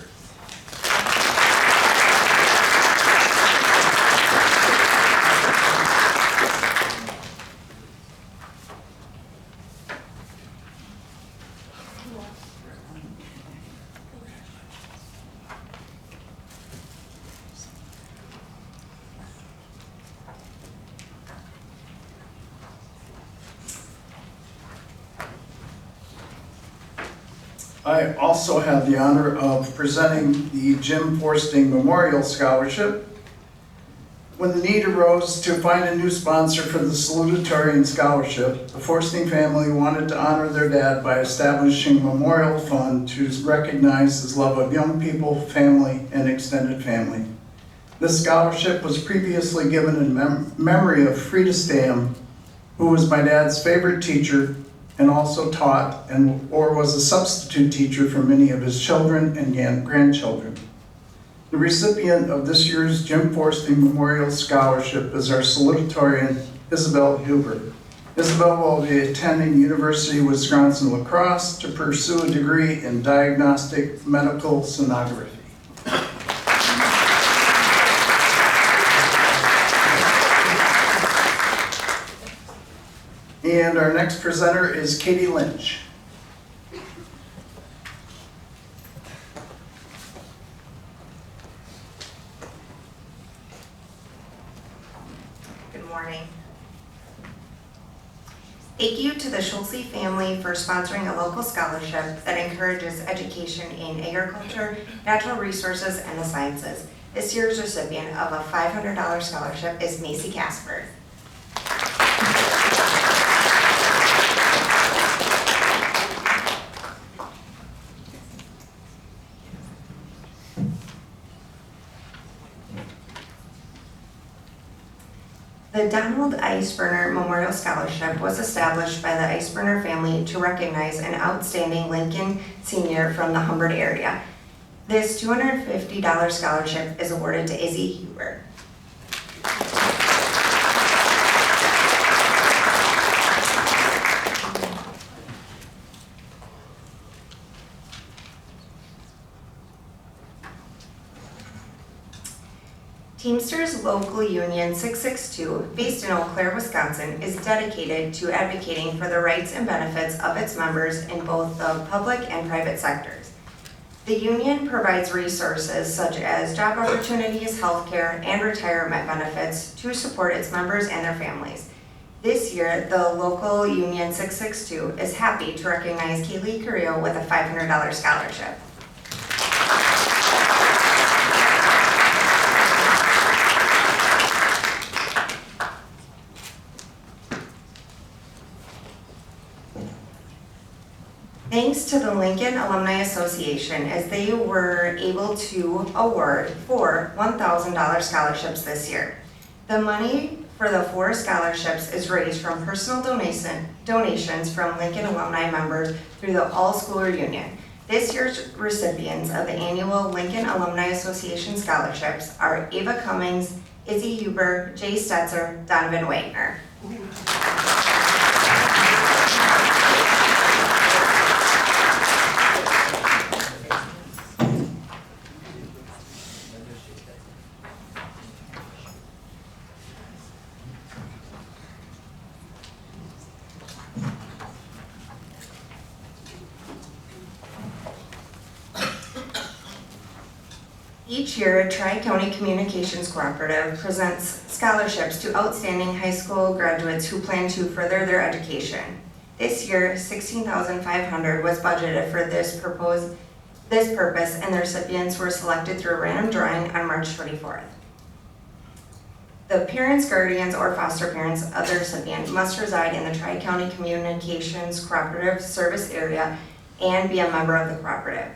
I also have the honor of presenting the Jim Forsting Memorial Scholarship. When the need arose to find a new sponsor for the salutatorian scholarship, the Forsting family wanted to honor their dad by establishing a memorial fund to recognize his love of young people, family, and extended family. This scholarship was previously given in memory of Frida Stam, who was my dad's favorite teacher and also taught or was a substitute teacher for many of his children and grandchildren. The recipient of this year's Jim Forsting Memorial Scholarship is our salutatorian, Isabel Huber. Isabel will be attending University of Wisconsin-La Crosse to pursue a degree in diagnostic medical sonography. And our next presenter is Katie Lynch. Good morning. Thank you to the Schulze family for sponsoring a local scholarship that encourages education in agriculture, natural resources, and the sciences. This year's recipient of a $500 scholarship is Macy Casper. The Donald Iceburner Memorial Scholarship was established by the Iceburner family to recognize an outstanding Lincoln senior from the Humbird area. This $250 scholarship is awarded to Izzy Huber. Teamsters Local Union 662, based in Eau Claire, Wisconsin, is dedicated to advocating for the rights and benefits of its members in both the public and private sectors. The union provides resources such as job opportunities, healthcare, and retirement benefits to support its members and their families. This year, the Local Union 662 is happy to recognize Kaylee Carrillo with a $500 scholarship. Thanks to the Lincoln Alumni Association, as they were able to award 4 $1,000 scholarships this year. The money for the 4 scholarships is raised from personal donations from Lincoln alumni members through the All-Schooler Union. This year's recipients of the annual Lincoln Alumni Association scholarships are Ava Cummings, Izzy Huber, Jay Stetzer, Donovan Wagner. Each year, Tri-County Communications Cooperative presents scholarships to outstanding high school graduates who plan to further their education. This year, $16,500 was budgeted for this purpose, and the recipients were selected through a random drawing on March 24th. The parents, guardians, or foster parents of the recipient must reside in the Tri-County Communications Cooperative Service Area and be a member of the cooperative.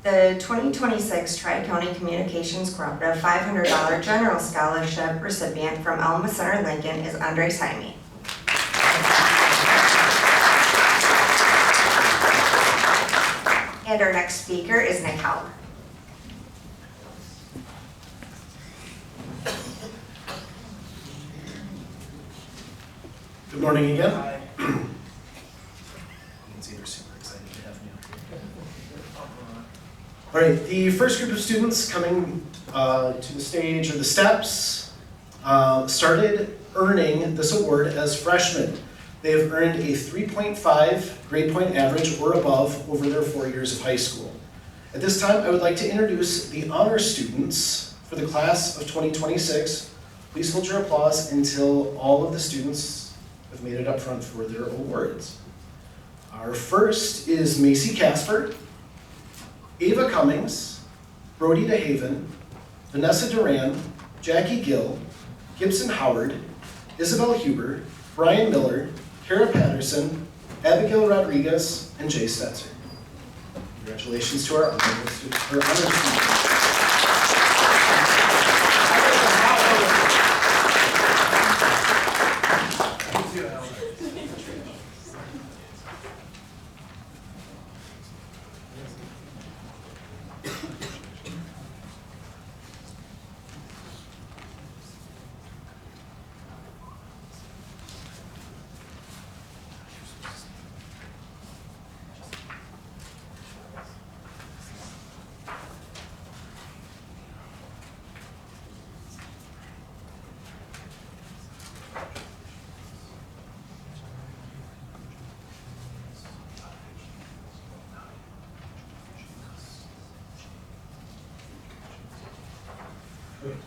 The 2026 Tri-County Communications Cooperative $500 General Scholarship recipient from Alma Center, Lincoln is Andre Saimi. And our next speaker is Nick Howell. Good morning again. Hi. You can see they're super excited to have me up here. All right, the first group of students coming to the stage or the steps started earning this award as freshmen. They have earned a 3.5 grade point average or above over their 4 years of high school. At this time, I would like to introduce the honor students for the class of 2026. Please hold your applause until all of the students have made it up front for their awards. Our first is Macy Casper, Ava Cummings, Brody DeHaven, Vanessa Duran, Jackie Gill, Gibson Howard, Isabel Huber, Brian Miller, Kara Patterson, Abigail Rodriguez, and Jay Stetzer. Congratulations to our honor students.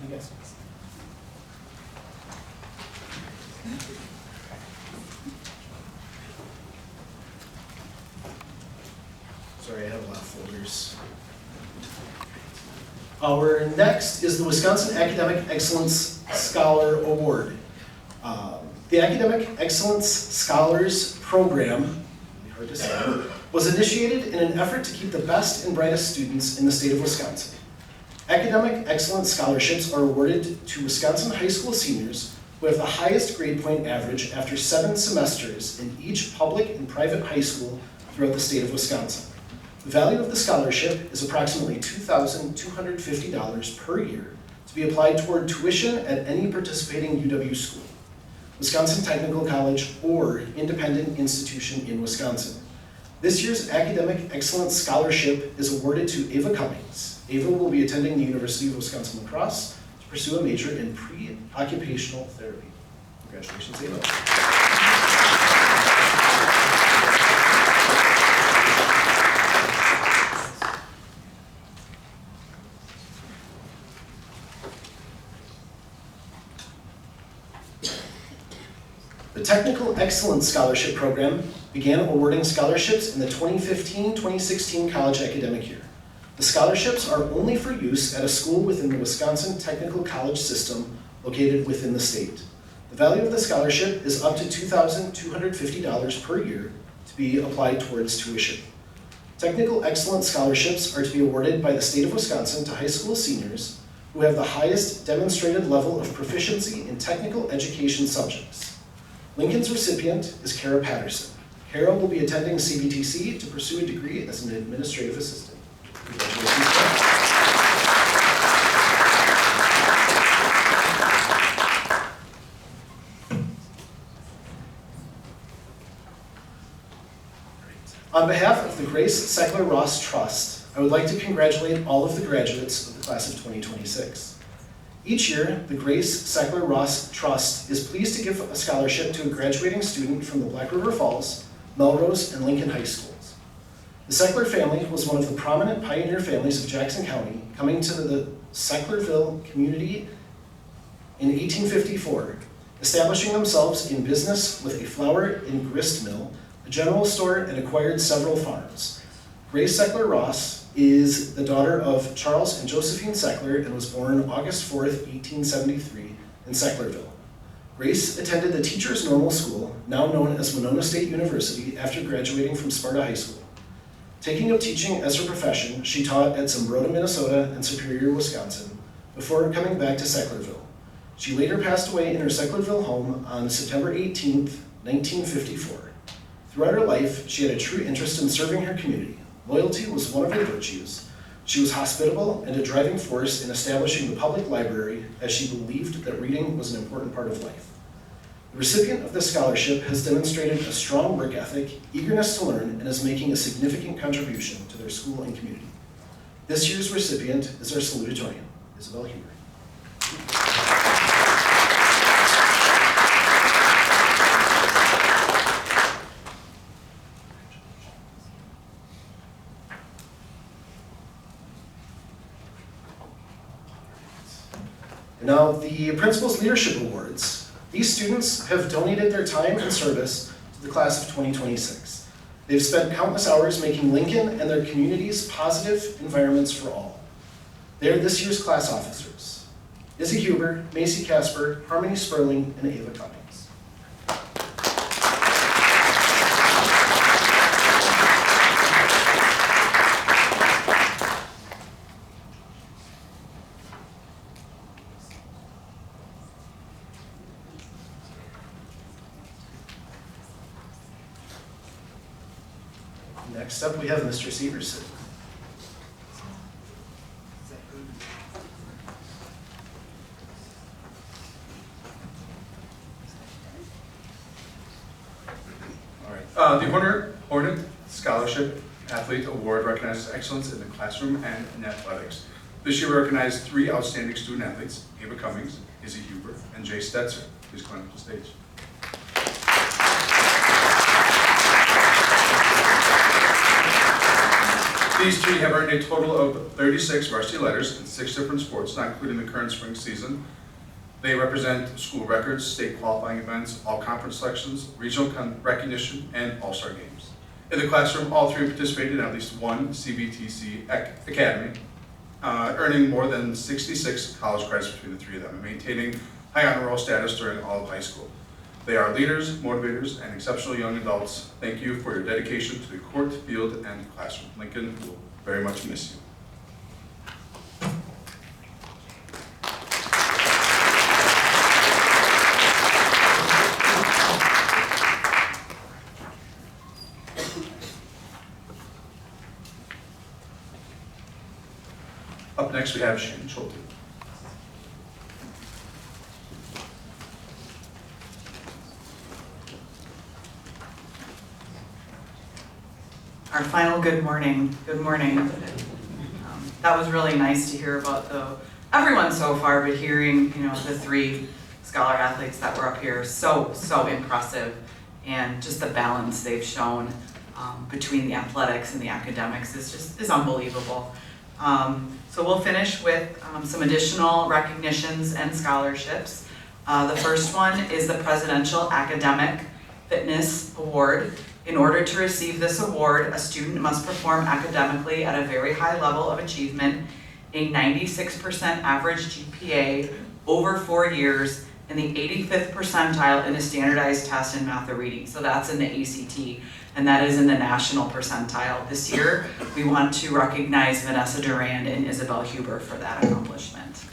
You guys. Sorry, I have a lot of folders. Our next is the Wisconsin Academic Excellence Scholar Award. The Academic Excellence Scholars Program, really hard to say, was initiated in an effort to keep the best and brightest students in the state of Wisconsin. Academic Excellence Scholarships are awarded to Wisconsin high school seniors who have the highest grade point average after 7 semesters in each public and private high school throughout the state of Wisconsin. The value of the scholarship is approximately $2,250 per year to be applied toward tuition at any participating UW school, Wisconsin Technical College, or independent institution in Wisconsin. This year's Academic Excellence Scholarship is awarded to Ava Cummings. Ava will be attending the University of Wisconsin-La Crosse to pursue a major in pre-occupational therapy. Congratulations, Ava. The Technical Excellence Scholarship Program began awarding scholarships in the 2015-2016 college academic year. The scholarships are only for use at a school within the Wisconsin Technical College system located within the state. The value of the scholarship is up to $2,250 per year to be applied towards tuition. Technical Excellence Scholarships are to be awarded by the state of Wisconsin to high school seniors who have the highest demonstrated level of proficiency in technical education subjects. Lincoln's recipient is Kara Patterson. Kara will be attending CBTC to pursue a degree as an administrative assistant. On behalf of the Grace Seckler Ross Trust, I would like to congratulate all of the graduates of the class of 2026. Each year, the Grace Seckler Ross Trust is pleased to give a scholarship to a graduating student from the Black River Falls, Melrose, and Lincoln High Schools. The Seckler family was one of the prominent pioneer families of Jackson County, coming to the Secklerville community in 1854, establishing themselves in business with a flour and grist mill, a general store, and acquired several farms. Grace Seckler Ross is the daughter of Charles and Josephine Seckler and was born August 4th, 1873 in Secklerville. Grace attended the Teachers Normal School, now known as Winona State University, after graduating from Sparta High School. Taking up teaching as her profession, she taught at Zumbrota, Minnesota and Superior, Wisconsin, before coming back to Secklerville. She later passed away in her Secklerville home on September 18, 1954. Throughout her life, she had a true interest in serving her community. Loyalty was one of her virtues. She was hospitable and a driving force in establishing the public library, as she believed that reading was an important part of life. The recipient of this scholarship has demonstrated a strong work ethic, eagerness to learn, and is making a significant contribution to their school and community. This year's recipient is our salutatorian, Isabel Huber. Now, the Principal's Leadership Awards. These students have donated their time and service to the class of 2026. They've spent countless hours making Lincoln and their communities positive environments for all. They are this year's class officers: Izzy Huber, Macy Casper, Harmony Sperling, and Ava Cummings. Next up, we have Mr. Severson. All right. The Hornet Scholarship Athlete Award recognizes excellence in the classroom and in athletics. This year we recognized 3 outstanding student athletes: Ava Cummings, Izzy Huber, and Jay Stetzer. Please come up to the stage. These 3 have earned a total of 36 varsity letters in 6 different sports, not including the current spring season. They represent school records, state qualifying events, all conference selections, regional recognition, and all-star games. In the classroom, all 3 participated in at least one CBTC academy, earning more than 66 college credits between the 3 of them, and maintaining high honor roll status during all of high school. They are leaders, motivators, and exceptional young adults. Thank you for your dedication to the court, field, and classroom. Lincoln will very much miss you. Up next, we have Shane Schulte. Our final good morning. Good morning. That was really nice to hear about everyone so far, but hearing the 3 scholar athletes that were up here, so impressive, and just the balance they've shown between the athletics and the academics is unbelievable. So we'll finish with some additional recognitions and scholarships. The first one is the Presidential Academic Fitness Award. In order to receive this award, a student must perform academically at a very high level of achievement, a 96% average GPA over 4 years, and the 85th percentile in a standardized test in math or reading. So that's in the ACT, and that is in the national percentile. This year, we want to recognize Vanessa Durand and Isabel Huber for that accomplishment.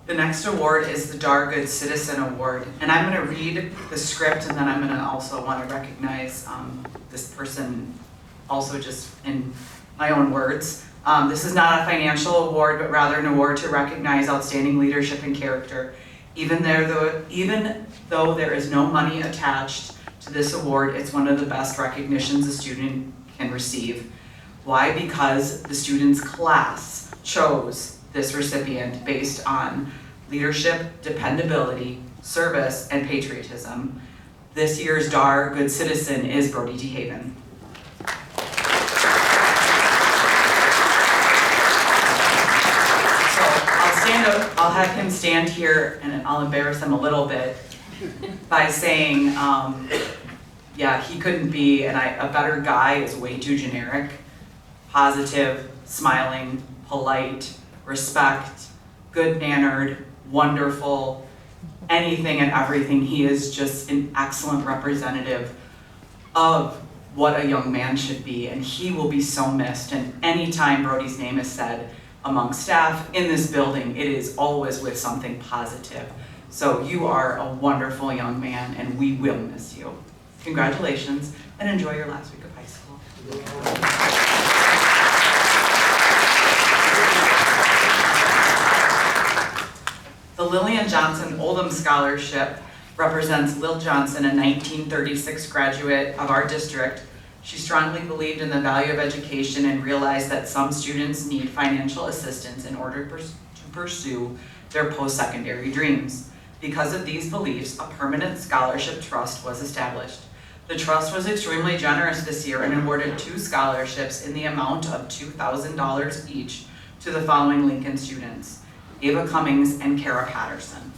The next award is the Dar Good Citizen Award, and I'm going to read the script, and then I'm going to also want to recognize this person also just in my own words. This is not a financial award, but rather an award to recognize outstanding leadership and character. Even though there is no money attached to this award, it's one of the best recognitions a student can receive. Why? Because the student's class chose this recipient based on leadership, dependability, service, and patriotism. This year's DAR Good Citizen is Brody DeHaven. I'll have him stand here and I'll embarrass him a little bit by saying, yeah, he couldn't be, and a better guy is way too generic. Positive, smiling, polite, respect, good-mannered, wonderful, anything and everything. He is just an excellent representative of what a young man should be, and he will be so missed. And anytime Brody's name is said among staff in this building, it is always with something positive. So you are a wonderful young man, and we will miss you. Congratulations, and enjoy your last week of high school. The Lillian Johnson Oldham Scholarship represents Lil Johnson, a 1936 graduate of our district. She strongly believed in the value of education and realized that some students need financial assistance in order to pursue their post-secondary dreams. Because of these beliefs, a permanent scholarship trust was established. The trust was extremely generous this year and awarded 2 scholarships in the amount of $2,000 each to the following Lincoln students: Ava Cummings and Kara Patterson.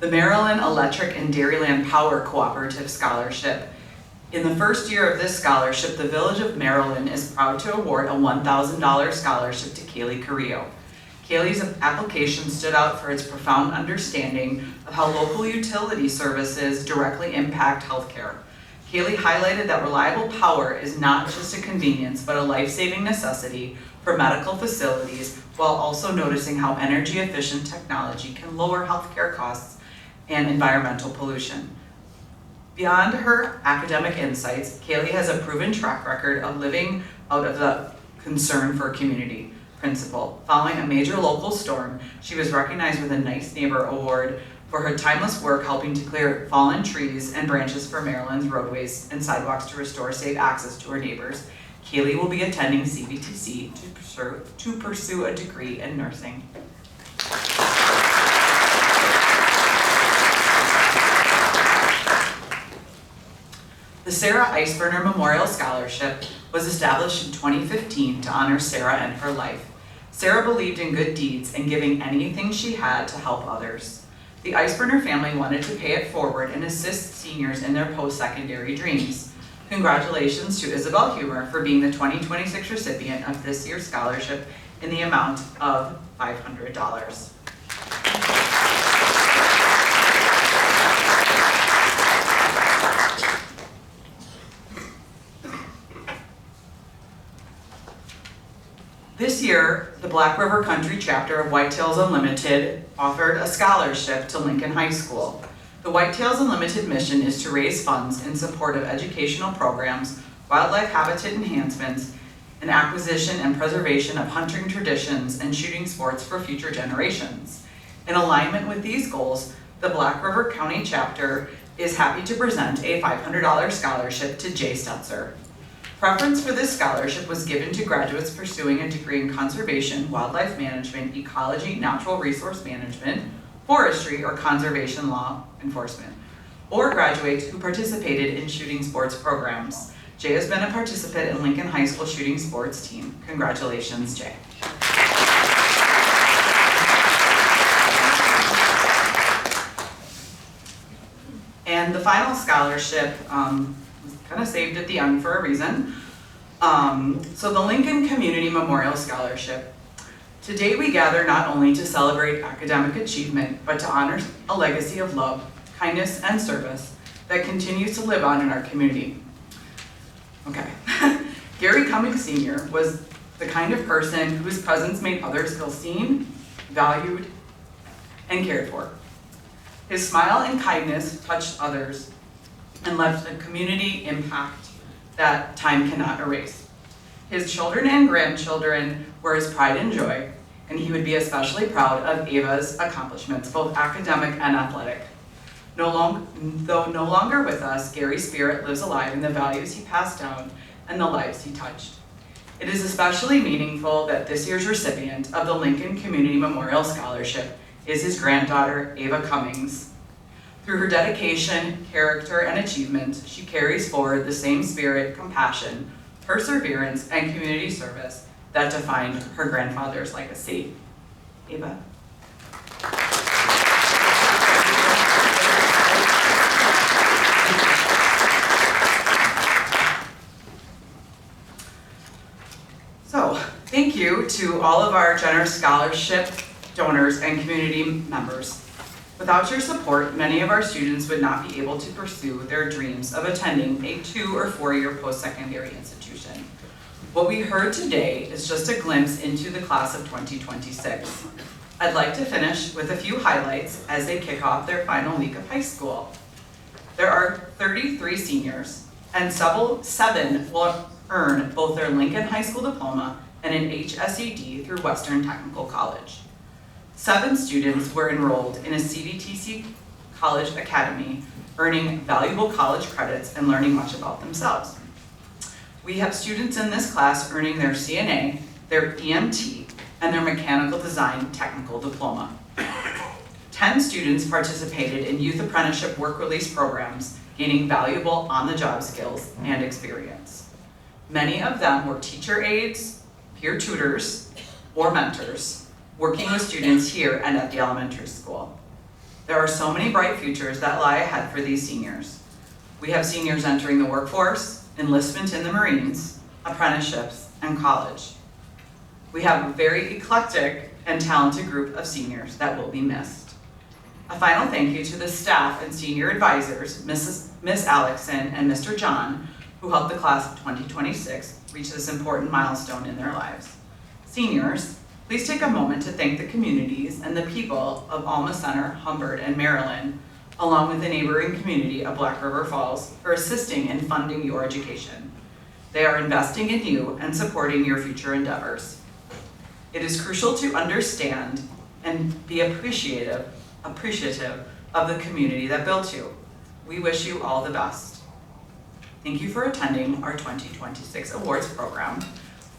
The Maryland Electric and Dairyland Power Cooperative Scholarship. In the first year of this scholarship, the Village of Maryland is proud to award a $1,000 scholarship to Kaylee Carrillo. Kaylee's application stood out for its profound understanding of how local utility services directly impact healthcare. Kaylee highlighted that reliable power is not just a convenience, but a life-saving necessity for medical facilities, while also noticing how energy-efficient technology can lower healthcare costs and environmental pollution. Beyond her academic insights, Kaylee has a proven track record of living out of the concern for community principle. Following a major local storm, she was recognized with a Nice Neighbor Award for her timeless work helping to clear fallen trees and branches for Maryland's roadways and sidewalks to restore safe access to her neighbors. Kaylee will be attending CVTC to pursue a degree in nursing. The Sarah Eisberner Memorial Scholarship was established in 2015 to honor Sarah and her life. Sarah believed in good deeds and giving anything she had to help others. The Eisberner family wanted to pay it forward and assist seniors in their post-secondary dreams. Congratulations to Isabel Humer for being the 2026 recipient of this year's scholarship in the amount of $500. This year, the Black River Country chapter of Whitetails Unlimited offered a scholarship to Lincoln High School. The Whitetails Unlimited mission is to raise funds in support of educational programs, wildlife habitat enhancements, and acquisition and preservation of hunting traditions and shooting sports for future generations. In alignment with these goals, the Black River County chapter is happy to present a $500 scholarship to Jay Stetzer. Preference for this scholarship was given to graduates pursuing a degree in conservation, wildlife management, ecology, natural resource management, forestry, or conservation law enforcement, or graduates who participated in shooting sports programs. Jay has been a participant in Lincoln High School shooting sports team. Congratulations, Jay. And the final scholarship, kind of saved at the end for a reason. So the Lincoln Community Memorial Scholarship. Today we gather not only to celebrate academic achievement, but to honor a legacy of love, kindness, and service that continues to live on in our community. Okay. Gary Cummings Sr. was the kind of person whose presence made others feel seen, valued, and cared for. His smile and kindness touched others and left a community impact that time cannot erase. His children and grandchildren were his pride and joy. and he would be especially proud of Ava's accomplishments, both academic and athletic. Though no longer with us, Gary's spirit lives alive in the values he passed down and the lives he touched. It is especially meaningful that this year's recipient of the Lincoln Community Memorial Scholarship is his granddaughter, Ava Cummings. Through her dedication, character, and achievement, she carries forward the same spirit, compassion, perseverance, and community service that defined her grandfather's legacy. Ava. So, thank you to all of our generous scholarship donors and community members. Without your support, many of our students would not be able to pursue their dreams of attending a 2- or 4-year post-secondary institution. What we heard today is just a glimpse into the class of 2026. I'd like to finish with a few highlights as they kick off their final week of high school. There are 33 seniors, and 7 will earn both their Lincoln High School diploma and an HSED through Western Technical College. 7 students were enrolled in a CVTC College Academy, earning valuable college credits and learning much about themselves. We have students in this class earning their CNA, their EMT, and their Mechanical Design Technical Diploma. 10 students participated in youth apprenticeship work release programs, gaining valuable on-the-job skills and experience. Many of them were teacher aides, peer tutors, or mentors, working with students here and at the elementary school. There are so many bright futures that lie ahead for these seniors. We have seniors entering the workforce, enlistment in the Marines, apprenticeships, and college. We have a very eclectic and talented group of seniors that will be missed. A final thank you to the staff and senior advisors, Miss Alexson and Mr. John, who helped the class of 2026 reach this important milestone in their lives. Seniors, please take a moment to thank the communities and the people of Alma Center-Humbird-Merrilan, along with the neighboring community of Black River Falls, for assisting in funding your education. They are investing in you and supporting your future endeavors. It is crucial to understand and be appreciative of the community that built you. We wish you all the best. Thank you for attending our 2026 awards program.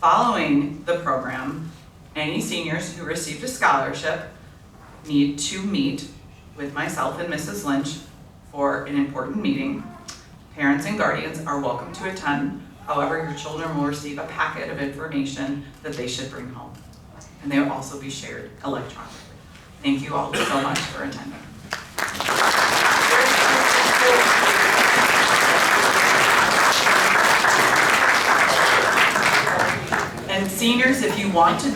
Following the program, any seniors who received a scholarship need to meet with myself and Mrs. Lynch for an important meeting. Parents and guardians are welcome to attend. However, your children will receive a packet of information that they should bring home. And they will also be shared electronically. Thank you all so much for attending. And seniors, if you want to